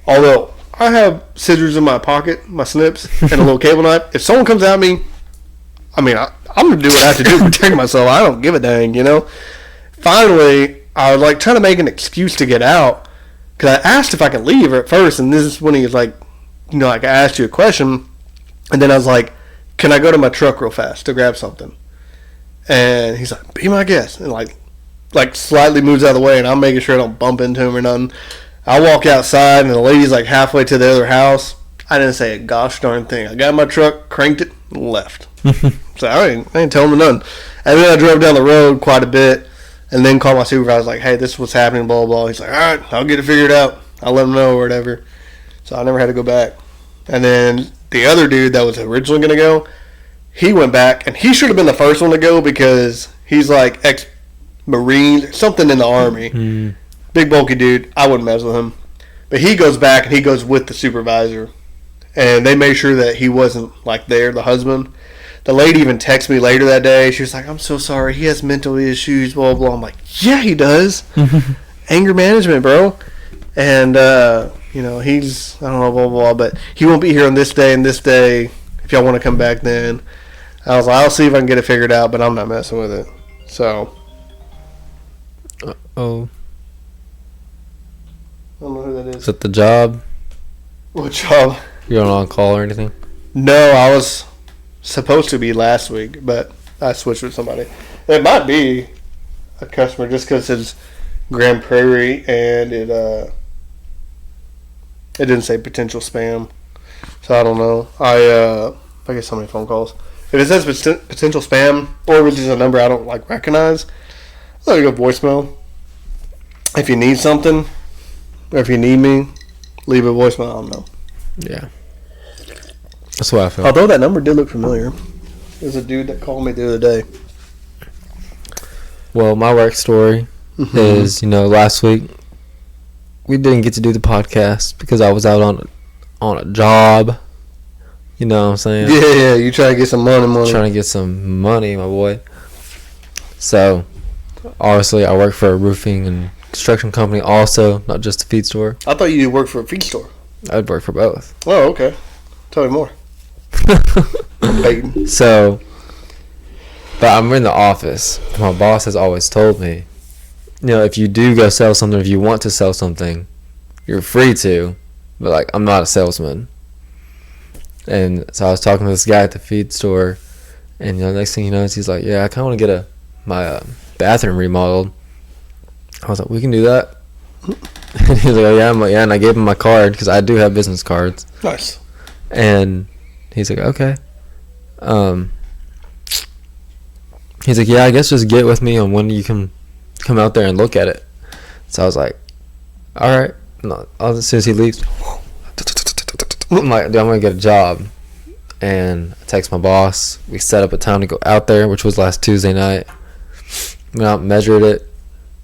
Although, I have scissors in my pocket, my snips, and a little cable knife. If someone comes at me, I mean, I'm going to do what I have to do to protect myself. I don't give a dang, you know? Finally, I was, like, trying to make an excuse to get out because I asked if I could leave at first, and this is when he was like, you know, like, I asked you a question, and then I was like, can I go to my truck real fast to grab something? And he's like, be my guest. And, like slightly moves out of the way, and I'm making sure I don't bump into him or nothing. I walk outside, and the lady's like halfway to the other house. I didn't say a gosh darn thing. I got in my truck, cranked it, and left. So I ain't telling him nothing. And then I drove down the road quite a bit, and then called my supervisor, like, hey, this is what's happening, blah, blah. He's like, all right, I'll get it figured out. I'll let him know or whatever. So I never had to go back. And then the other dude that was originally going to go, he went back, and he should have been the first one to go because he's like ex-Marine, something in the Army. Big bulky dude. I wouldn't mess with him. But he goes back and he goes with the supervisor. And they made sure that he wasn't like there, the husband. The lady even texted me later that day. She was like, I'm so sorry. He has mental issues, blah, blah. I'm like, yeah, he does. Anger management, bro. And, you know, he's, I don't know, blah, blah, blah. But he won't be here on this day and this day if y'all want to come back then. I was like, I'll see if I can get it figured out, but I'm not messing with it. So. Oh. I don't know who that is. Is it the job? What job? You're not on call or anything? No, I was supposed to be last week, but I switched with somebody. It might be a customer just because it's Grand Prairie and it didn't say potential spam. So I don't know. I get so many phone calls. If it says potential spam or if it's a number I don't like recognize, let it go voicemail. If you need something, or if you need me, leave a voicemail. I don't know. Yeah. That's what I felt. Although that number did look familiar. There's a dude that called me the other day. Well, my work story is, you know, last week we didn't get to do the podcast because I was out on a job. You know what I'm saying? Yeah, you trying to get some money. Trying to get some money, my boy. So, obviously, I work for a roofing and construction company also, not just a feed store. I thought you worked for a feed store. I'd work for both. Oh, okay. Tell me more. I'm baiting. So, but I'm in the office. My boss has always told me, you know, if you do go sell something, if you want to sell something, you're free to. But, like, I'm not a salesman. And so I was talking to this guy at the feed store, and, you know, next thing he knows, he's like, yeah, I kind of want to get my bathroom remodeled. I was like, we can do that. And he's like, oh, yeah. I'm like, yeah. And I gave him my card because I do have business cards. Nice. And he's like, okay. He's like, yeah, I guess just get with me on when you can come out there and look at it. So I was like, all right. No, as soon as he leaves, I'm like, dude, I'm going to get a job. And I text my boss. We set up a time to go out there, which was last Tuesday night. Went out and measured it.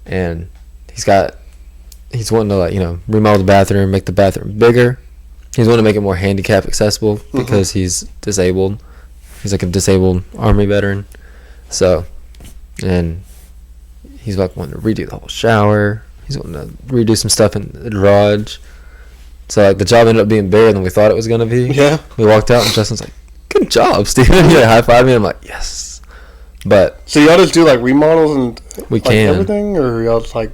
And he's wanting to, like, you know, remodel the bathroom, make the bathroom bigger. He's wanting to make it more handicap accessible because he's disabled. He's like a disabled Army veteran. So, and he's like wanting to redo the whole shower. He's wanting to redo some stuff in the garage. So, like, the job ended up being bigger than we thought it was going to be. Yeah. We walked out and Justin's like, good job, Steven. He high-fived me. I'm like, yes. But so y'all just do, like, remodels and we like can. everything? Or y'all just, like...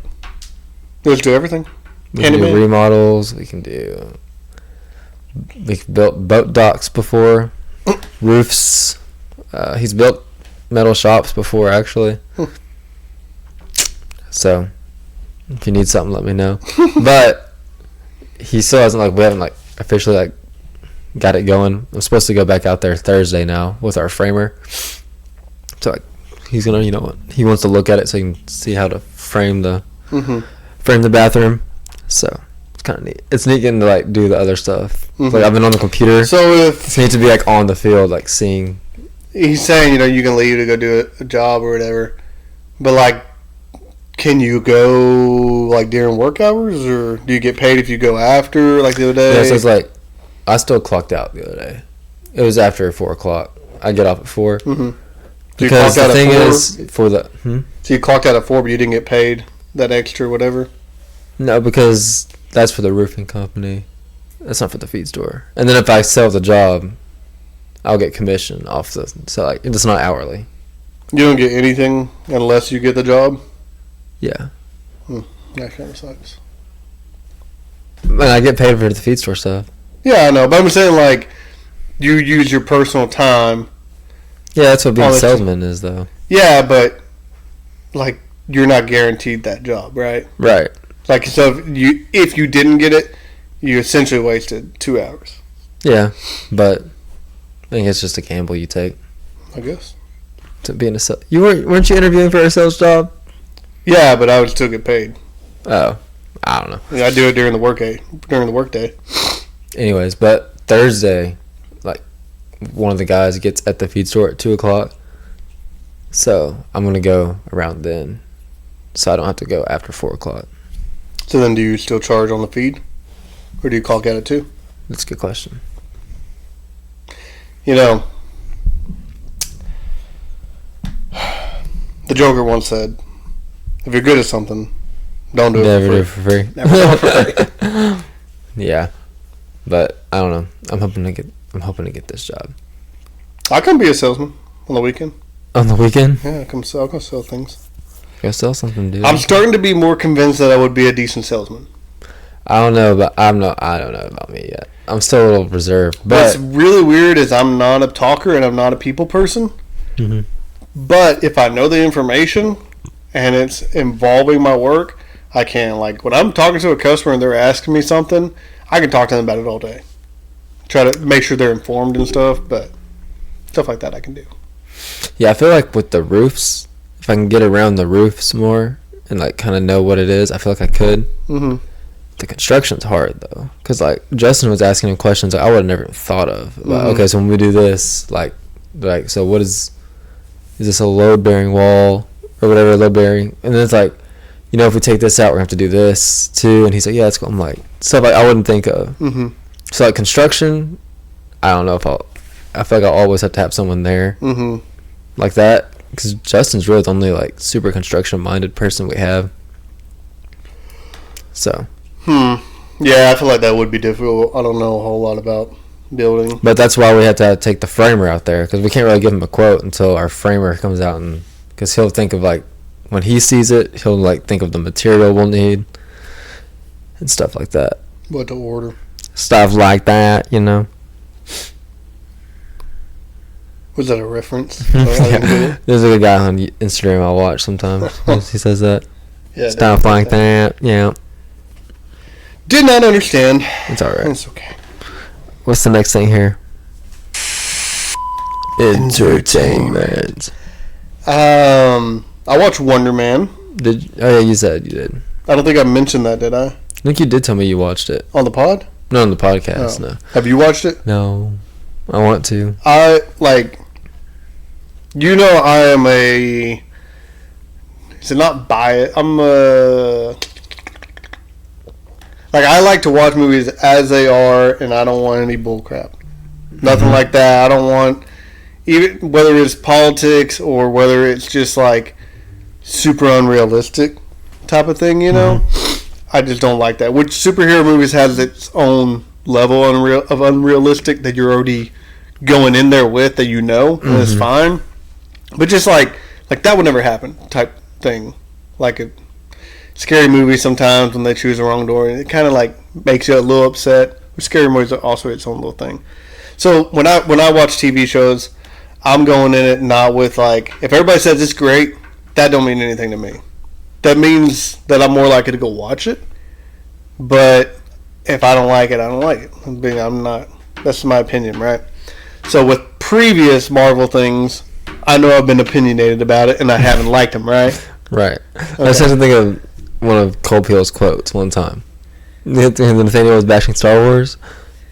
Let's do everything. We can do remodels. We've built boat docks before, roofs. He's built metal shops before, actually. So, if you need something, let me know. But he still hasn't, we haven't, officially, got it going. I'm supposed to go back out there Thursday now with our framer. So, he's gonna, he wants to look at it so he can see how to frame the bathroom. So, it's kind of neat. It's neat getting to, do the other stuff. I've been on the computer. So, if... It's neat to be, on the field, seeing... He's saying, you can leave to go do a job or whatever. But, can you go, during work hours? Or do you get paid if you go after, the other day? Yeah, so it's I still clocked out the other day. It was after 4 o'clock. I get off at 4. Mm-hmm. Because the thing is, for the... So you clocked out at 4, but you didn't get paid that extra whatever? No, because that's for the roofing company. That's not for the feed store. And then if I sell the job, I'll get commission off the... So, it's not hourly. You don't get anything unless you get the job? Yeah. That kind of sucks. And I get paid for the feed store stuff. Yeah, I know. But I'm saying, you use your personal time. Yeah, that's what being a salesman is, though. Yeah, but, you're not guaranteed that job, right? Right. So if you didn't get it, you essentially wasted 2 hours. Yeah, but I think it's just a gamble you take. I guess. To being a sales... Weren't you interviewing for a sales job? Yeah, but I would still get paid. Oh, I don't know. Yeah, I do it during the workday. Anyways, but Thursday, one of the guys gets at the feed store at 2 o'clock. So I'm gonna go around then, so I don't have to go after 4 o'clock. So then, do you still charge on the feed, or do you clock out at 2? That's a good question. The Joker once said, "If you're good at something, don't do it for free." Never do it for free. Yeah, but I don't know. I'm hoping to get this job. I can be a salesman on the weekend. On the weekend? Yeah, I'll go sell things. Go sell something, dude. I'm starting to be more convinced that I would be a decent salesman. I don't know, but I don't know about me yet. I'm still a little reserved. But what's really weird is I'm not a talker and I'm not a people person. Mm-hmm. But if I know the information and it's involving my work, I can. When I'm talking to a customer and they're asking me something, I can talk to them about it all day. Try to make sure they're informed and stuff, but stuff like that I can do. Yeah, I feel with the roofs, if I can get around the roofs more and kind of know what it is, I feel I could. Mm-hmm. The construction's hard though, because Justin was asking him questions I would have never thought of. Okay, so when we do this, so what is this a load bearing wall or whatever, load bearing? And then it's if we take this out, we're gonna have to do this too. And he's like, yeah, it's cool. I'm stuff I wouldn't think of. Mm-hmm. So construction, I don't know if I feel I'll always have to have someone there. Mm-hmm. Like that, because Justin's really the only super construction minded person we have. So. Yeah, I feel like that would be difficult. I don't know a whole lot about building. But that's why we have to take the framer out there, because we can't really give him a quote until our framer comes out, and because he'll think of when he sees it, he'll think of the material we'll need and stuff like that. What to order? Stuff like that, Was that a reference? Yeah. There's a guy on Instagram I watch sometimes. He says that. Yeah, stuff like that. Yeah. Did not understand. It's alright. It's okay. What's the next thing here? Entertainment. I watched Wonder Man. Oh yeah, you said you did. I don't think I mentioned that, did I? I think you did tell me you watched it. On the pod? No, on the podcast, no. Have you watched it? No. I want to. I am a... Is it not biased? I'm a... I like to watch movies as they are, and I don't want any bullcrap. Nothing like that. I don't want... Even whether it's politics or whether it's just, super unrealistic type of thing, I just don't like that. Which superhero movies has its own level of unrealistic that you're already going in there with, that and it's fine. But just that would never happen type thing. scary movies sometimes when they choose the wrong door, and it kind of like makes you a little upset. But scary movies are also its own little thing. So when I watch TV shows, I'm going in it not with like, if everybody says it's great, that don't mean anything to me. That means that I'm more likely to go watch it. But if I don't like it, I don't like it. I'm not. That's my opinion, right? So with previous Marvel things, I know I've been opinionated about it, and I haven't liked them, right? Right. Okay. I just had to think of one of Cole Peel's quotes one time. Nathaniel was bashing Star Wars,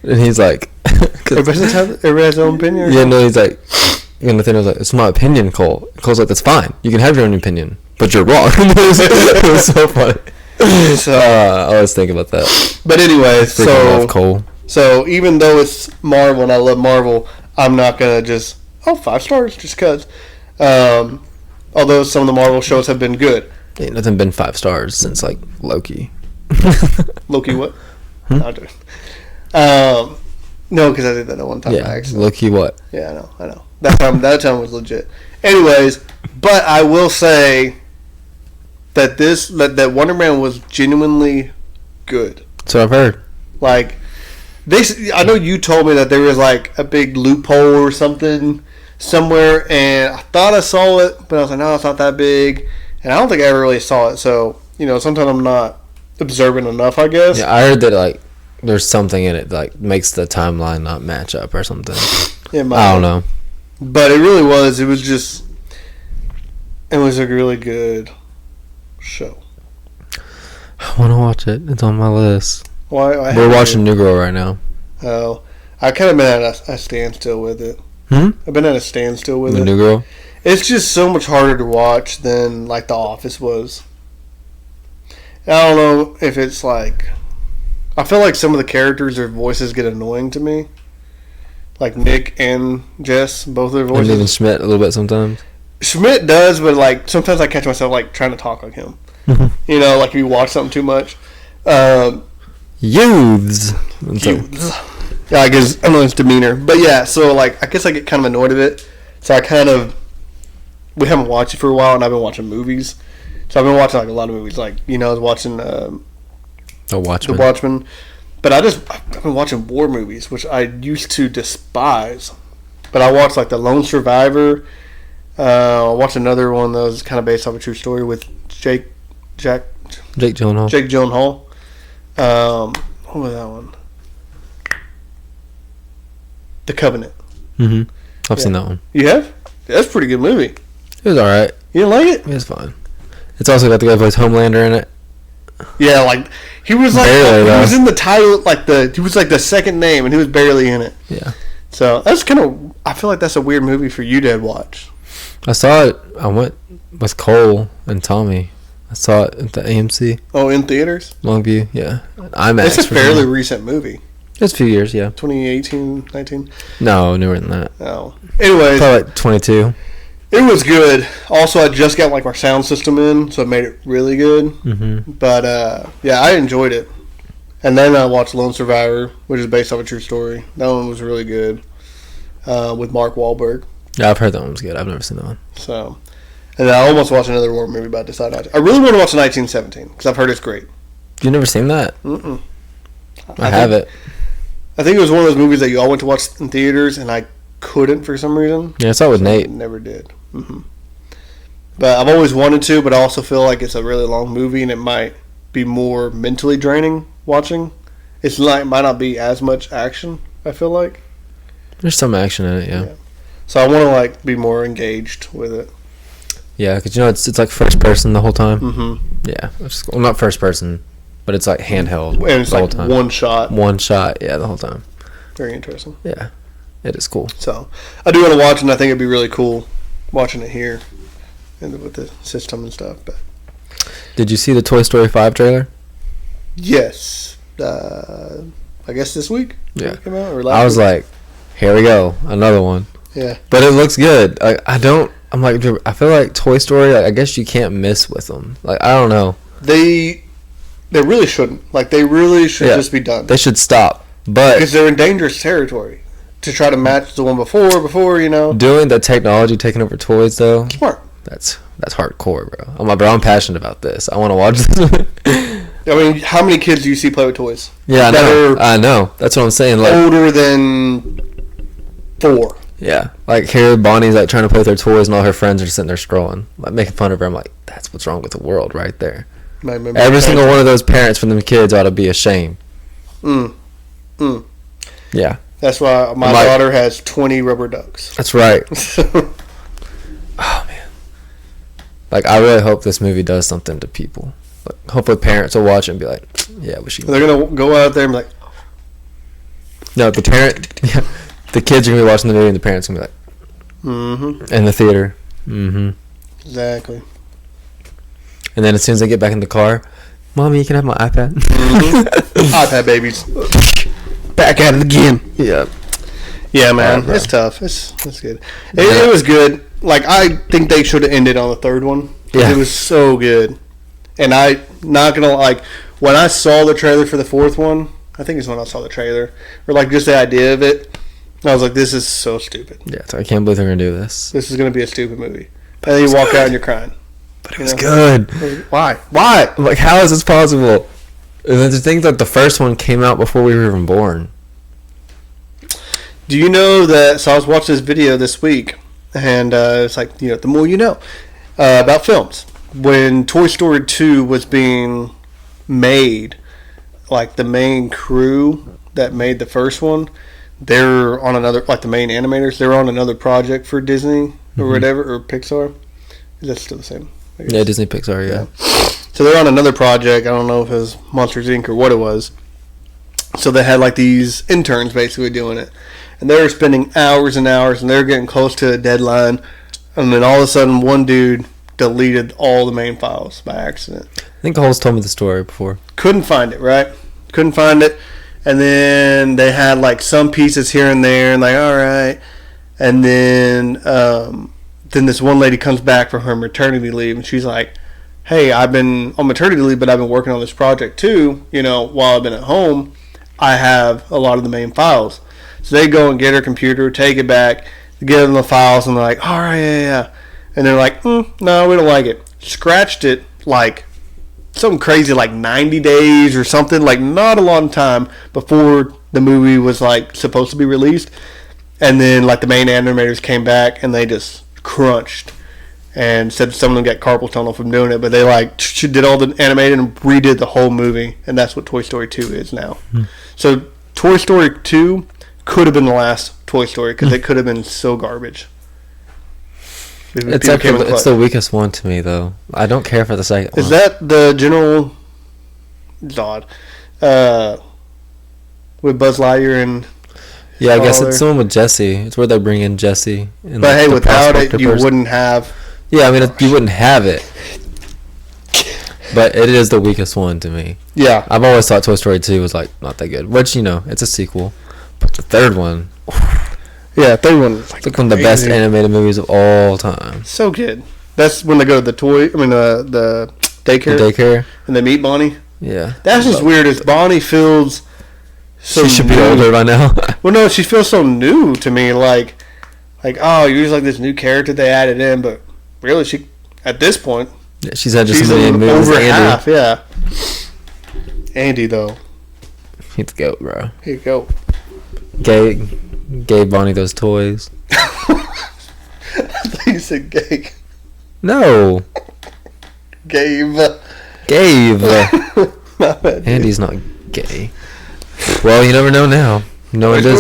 and he's like... everybody has their own opinion? Yeah, no, he's like... And Nathaniel's like, it's my opinion, Cole. Cole's like, that's fine. You can have your own opinion, but you're wrong. It was so funny. So, I always think about that. But anyway, Cole. So even though it's Marvel and I love Marvel, I'm not going to just, 5 stars just because. Although some of the Marvel shows have been good. Ain't nothing been 5 stars since, like, Loki. Loki what? No, because I did that at one time. Yeah, Loki what? Yeah, I know. That time was legit. Anyways, but I will say that that Wonder Man was genuinely good. So I've heard. Like, I know you told me that there was like a big loophole or something somewhere, and I thought I saw it, but I was like, no, it's not that big, and I don't think I ever really saw it. So sometimes I'm not observant enough, I guess. Yeah, I heard that like there's something in it that, like, makes the timeline not match up or something. I don't know. But it really was. It was a really good show. I want to watch it. It's on my list. We're watching New Girl right now. Oh, I kind of been at a standstill with it. I've been at a standstill with it. New Girl? It's just so much harder to watch than, like, The Office was. I don't know if it's like... I feel like some of the characters, their voices get annoying to me. Like Nick and Jess, both their voices. And even Schmidt a little bit sometimes. Schmidt does, but like sometimes I catch myself like trying to talk like him. Like if you watch something too much. Youths. Yeah, I guess I don't know his demeanor, but yeah. So like, I guess I get kind of annoyed at it. So we haven't watched it for a while, and I've been watching movies. So I've been watching like a lot of movies. Like I was watching The Watchmen. But I've been watching war movies, which I used to despise. But I watched like The Lone Survivor. I watched another one that was kind of based off a true story with Jake Gyllenhaal. Jake Gyllenhaal. What was that one? The Covenant. I've seen that one. You have? That's a pretty good movie. It was alright. You didn't like it? It was fine. It's also got the guy who plays Homelander in it. Yeah, like he was like barely, he was in the title, he was like the second name, and he was barely in it. Yeah. So that's kind of, I feel like that's a weird movie for you to watch. I saw it. I went with Cole and Tommy. I saw it at the AMC. Oh, in theaters? Longview, yeah. IMAX. It's a fairly recent movie. It's a few years, yeah. 2018, 19? No, newer than that. Oh. Anyways. Probably like 22. It was good. Also, I just got like our sound system in, so it made it really good. But yeah, I enjoyed it. And then I watched Lone Survivor, which is based off a true story. That one was really good, with Mark Wahlberg. Yeah, I've heard that one was good. I've never seen that one. So, and I almost watched another war movie, but I decided not to. I really want to watch 1917 because I've heard it's great. You never seen that? Mm-mm. I have it. I think it was one of those movies that you all went to watch in theaters, and I couldn't for some reason. Yeah, I saw it with Nate. Never did. But I've always wanted to, but I also feel like it's a really long movie, and it might be more mentally draining watching. It's like might not be as much action. I feel like there's some action in it, yeah. So I want to like be more engaged with it. Yeah, because it's like first person the whole time. Yeah, well, not first person, but it's like handheld and it's the whole like time. One shot, yeah, the whole time. Very interesting. Yeah, it is cool. So I do want to watch, and I think it'd be really cool watching it here and with the system and stuff. But did you see the Toy Story 5 trailer? Yes, I guess this week. Yeah, came out, or I was like, here we go, another one. Yeah, but it looks good. I feel like Toy Story. I guess you can't miss with them. Like I don't know. They really shouldn't. Like they really should just be done. They should stop. But because they're in dangerous territory to try to match the one before. Doing the technology taking over toys though. Smart. That's hardcore, bro. I'm like, bro, I'm passionate about this. I want to watch this. I mean, how many kids do you see play with toys? Yeah, I know. That's what I'm saying. Like, older than 4. Yeah, like here, Bonnie's like trying to play with her toys, and all her friends are sitting there scrolling, like making fun of her. I'm like, that's what's wrong with the world, right there. Every single one of those parents from them kids ought to be ashamed. Yeah. That's why my daughter has 20 rubber ducks. That's right. Oh man. Like, I really hope this movie does something to people. Like, hopefully parents will watch it and be like, yeah, we should. They're gonna go out there and be like, no, the parent. Yeah. The kids are going to be watching the movie, and the parents are going to be like, in the theater. Exactly. And then as soon as they get back in the car, Mommy, you can have my iPad. iPad babies. Back at it again. Yeah. Yeah, man. It's tough. It's good. It was good. Like, I think they should have ended on the third one. Yeah. It was so good. And I, not going to, like, when I saw the trailer for the fourth one, I think it's when I saw the trailer, or, like, just the idea of it, I was like, this is so stupid. Yeah, so I can't believe they're going to do this. This is going to be a stupid movie. And then you walk out and you're crying. But it was good. Why? I'm like, how is this possible? And then to think that the first one came out before we were even born. Do you know that, so I was watching this video this week, and it's like, you know, the more you know, about films. When Toy Story 2 was being made, like the main crew that made the first one, they're on another, like the main animators, they're on another project for Disney or whatever, or Pixar. Is that still the same? Yeah, Disney Pixar, yeah. So they're on another project. I don't know if it was Monsters Inc. or what it was. So they had like these interns basically doing it. And they were spending hours and hours, and they were getting close to a deadline. And then all of a sudden, one dude deleted all the main files by accident. I think Cole's told me the story before. Couldn't find it, right? Couldn't find it. And then they had like some pieces here and there, and like, all right. And then this one lady comes back from her maternity leave, and she's like, hey, I've been on maternity leave, but I've been working on this project too. You know, while I've been at home, I have a lot of the main files. So they go and get her computer, take it back, give them the files, and they're like, all right, yeah. And they're like, no, we don't like it. Scratched it like something crazy, like 90 days or something, like not a long time before the movie was like supposed to be released. And then like the main animators came back and they just crunched and said some of them got carpal tunnel from doing it, but they like did all the animated and redid the whole movie, and that's what Toy Story 2 is now. So Toy Story 2 could have been the last Toy Story because it could have been so garbage. It's the weakest one to me, though. I don't care for the second one. Is that the general Zod with Buzz Lightyear and? Yeah, I guess it's the one with Jesse. It's where they bring in Jesse. And but hey, without it, you wouldn't have. Yeah, I mean, you wouldn't have it. But it is the weakest one to me. Yeah, I've always thought Toy Story 2 was like not that good. Which, you know, it's a sequel. But the third one. Yeah, third one. It's like one of the best animated movies of all time. So good. That's when they go to the the daycare. The daycare. And they meet Bonnie. Yeah. That's just weird. Is Bonnie feels so she should be older by now. Well, no, she feels so new to me. Like, oh, you're just like this new character they added in, but really, she at this point, yeah, she's had just so many movies. Over half, yeah. Andy though, he's the goat, bro. Here you go. Gave Bonnie those toys. I thought you said gay. No. Gave. My bad, Andy's not gay. Well, you never know now. No one does.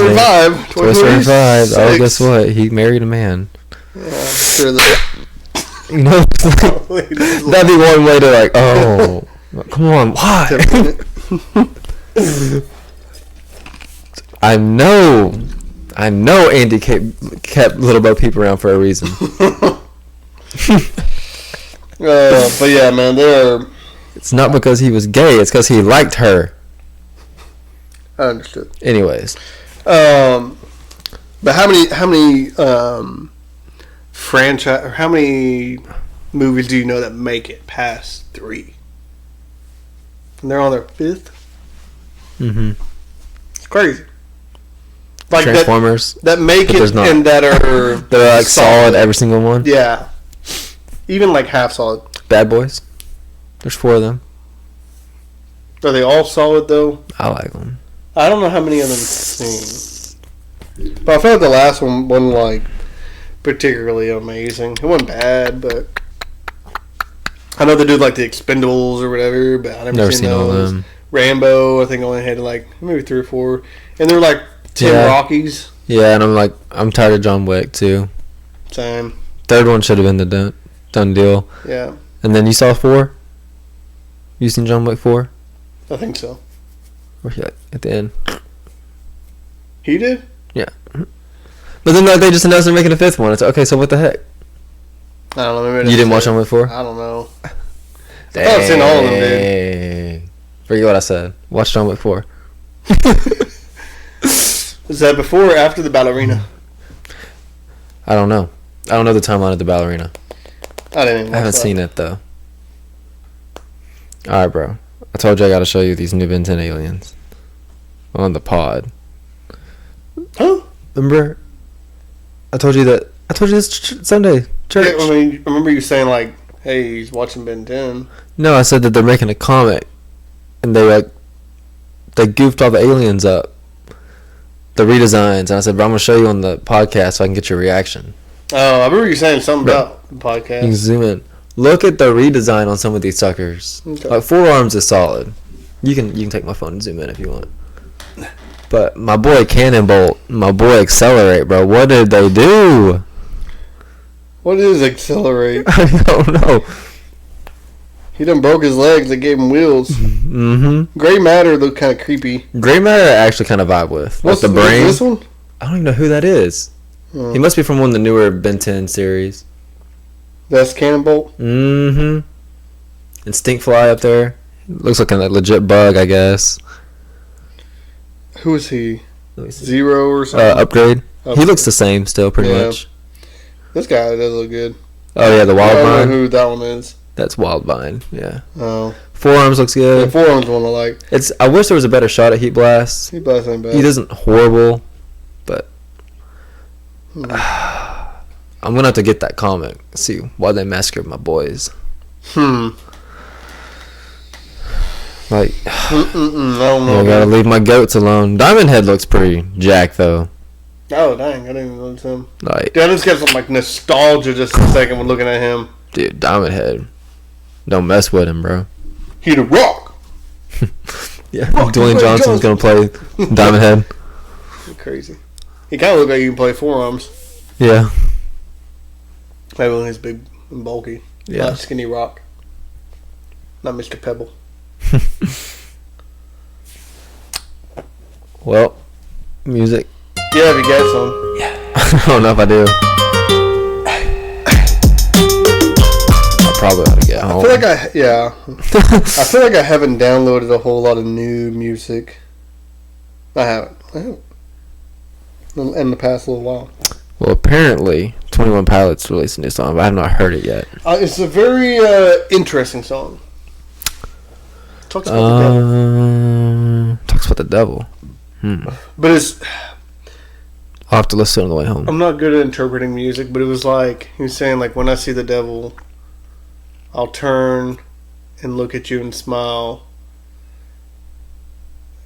Toy Story 5. Oh, guess what? He married a man. Yeah, I'm sure that. You know, that'd be one way to like. Oh, come on, why? I know Andy kept Little Bo Peep around for a reason. But yeah, man, they're. It's not because he was gay. It's because he liked her. I understood. Anyways, but how many franchise or how many movies do you know that make it past 3? And they're on their 5th. It's crazy. Like Transformers that make it and that are they're like solid every single one. Yeah. even like half solid. Bad Boys. There's 4 of them. Are they all solid though? I like them. I don't know how many of them sing, but I felt like the last one wasn't like particularly amazing. It wasn't bad, but I know they do like the Expendables or whatever, but I've never seen all those. of them. Rambo, I think only had like maybe 3 or 4, and they're like 10 Yeah. Rockies. Yeah, and I'm tired of John Wick too. Same. 3rd one should have been the done deal. Yeah, And then you saw 4? You seen John Wick 4? I think so. Or yeah, at the end. He did? But then like, they just announced they're making a 5th one. It's okay, so what the heck? I don't know. Maybe You didn't watch John Wick 4? I don't know. I thought I'd seen all of them, dude. Dang. Forget what I said. Watch John Wick 4. Is that before or after the ballerina? I don't know. I don't know the timeline of the ballerina. I didn't even watch I haven't that. seen it though. Alright, bro. I told you I gotta show you these new Ben 10 aliens. On the pod. Huh? Remember? I told you this Sunday. Church. Yeah, I mean, I remember you saying like, "Hey, he's watching Ben 10." No, I said that they're making a comic. And they goofed all the aliens up. The redesigns. And I said, bro, I'm gonna show you on the podcast so I can get your reaction. Oh, I remember you saying something Bro. about the You can podcast. zoom in. Look at the redesign on some of these suckers. Okay. Like 4 arms is solid. You can take my phone and zoom in if you want. But my boy Cannonbolt, my boy Accelerate, bro. What did they do? What is accelerate? I don't know. He done broke his legs. They gave him wheels. Mm-hmm. Gray Matter looked kind of creepy. Gray Matter I actually kind of vibe with. What's the brain? This one? I don't even know who that is. Hmm. He must be from one of the newer Ben 10 series. That's Cannonbolt. Mm-hmm. And Stinkfly up there. Looks like a legit bug, I guess. Who is he? Let me see. Zero or something? Upgrade. He Upgrade. looks the same still, pretty Yeah. much. This guy does look good. Oh yeah, the I don't Wildvine. know who that one is. That's Wildvine. Yeah. Oh. Forearms looks The good. forearms one I like. It's. I wish there was a better shot at Heat Blast. He blast ain't bad. He doesn't horrible, but Hmm. I'm gonna have to get that comic. See why they massacred my boys. Like, I don't know. I gotta man. leave my goats alone. Diamond Head looks pretty jacked though. Oh, dang. I didn't even notice him. Like, Dude, I just got some like nostalgia just a second when looking at him. dude, Diamond Head. Don't mess with him, bro. He the rock. Yeah, Fuck, Dwayne Dwayne Johnson's gonna play Diamond Head. Crazy. He kind of looked like he can play forearms. Yeah, Maybe when he's big and bulky. yeah. Not Skinny Rock. Not Mr. Pebble. Well, music. Yeah, if you got some. I don't know if I do. I probably ought to get home. I feel like I feel like I haven't downloaded a whole lot of new music. I haven't. In the past little while. Well, apparently, 21 Pilots released a new song, but I have not heard it yet. It's a very interesting song. Talks about the devil. Talks about the devil. But it's... I'll have to listen on the way home. I'm not good at interpreting music, but it was like... He was saying, like, when I see the devil, I'll turn and look at you and smile.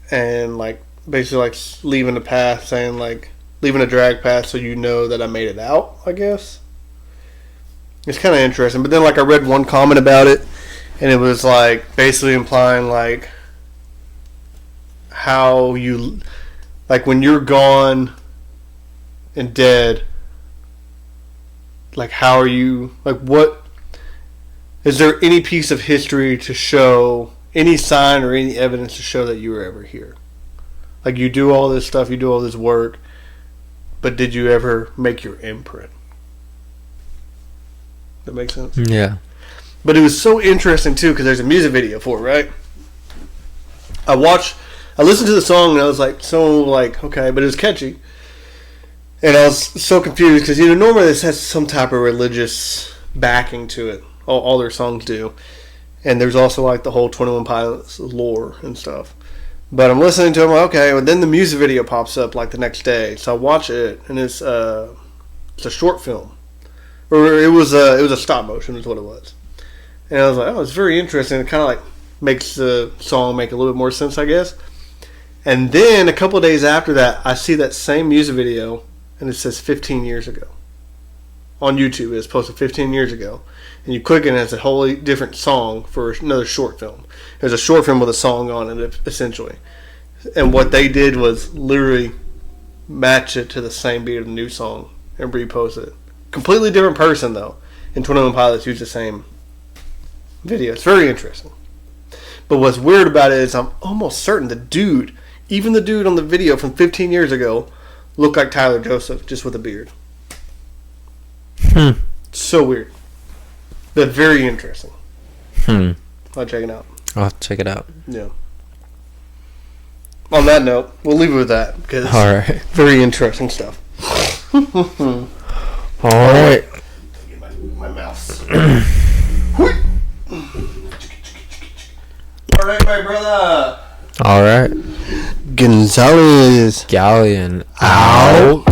And, like, basically, like, leaving a path, saying, like... Leaving a drag path so you know that I made it out, I guess. It's kind of interesting. But then, like, I read one comment about it, and it was, like, basically implying, like, how you... Like, when you're gone and dead, like, how are you... Like, what... Is there any piece of history to show... Any sign or any evidence to show that you were ever here? Like, you do all this stuff, you do all this work... But did you ever make your imprint? That makes sense? Yeah. But it was so interesting, too, because there's a music video for it, right? I listened to the song, and I was like, okay, but it was catchy. And I was so confused, because, normally this has some type of religious backing to it. All their songs do. And there's also, like, the whole 21 Pilots lore and stuff. But I'm listening to him, okay, and then the music video pops up like the next day. So I watch it, and it's a short film. or it was a stop motion is what it was. And I was like, oh, it's very interesting. It kind of like makes the song make a little bit more sense, I guess. And then a couple of days after that, I see that same music video, and it says 15 years ago. On YouTube, it's posted 15 years ago. And you click it, and it's a wholly different song for another short film. There's a short film with a song on it, essentially. And what they did was literally match it to the same beat of the new song and repost it. Completely different person, though. And 21 Pilots used the same video. It's very interesting. But what's weird about it is I'm almost certain even the dude on the video from 15 years ago looked like Tyler Joseph, just with a beard. So weird. But very interesting. I'll check it out. I'll check it out. Yeah. On that note, we'll leave it with that because All right. very interesting stuff. All right. Get my mouse. All right, my brother. All right. Gonzalez Galyean out.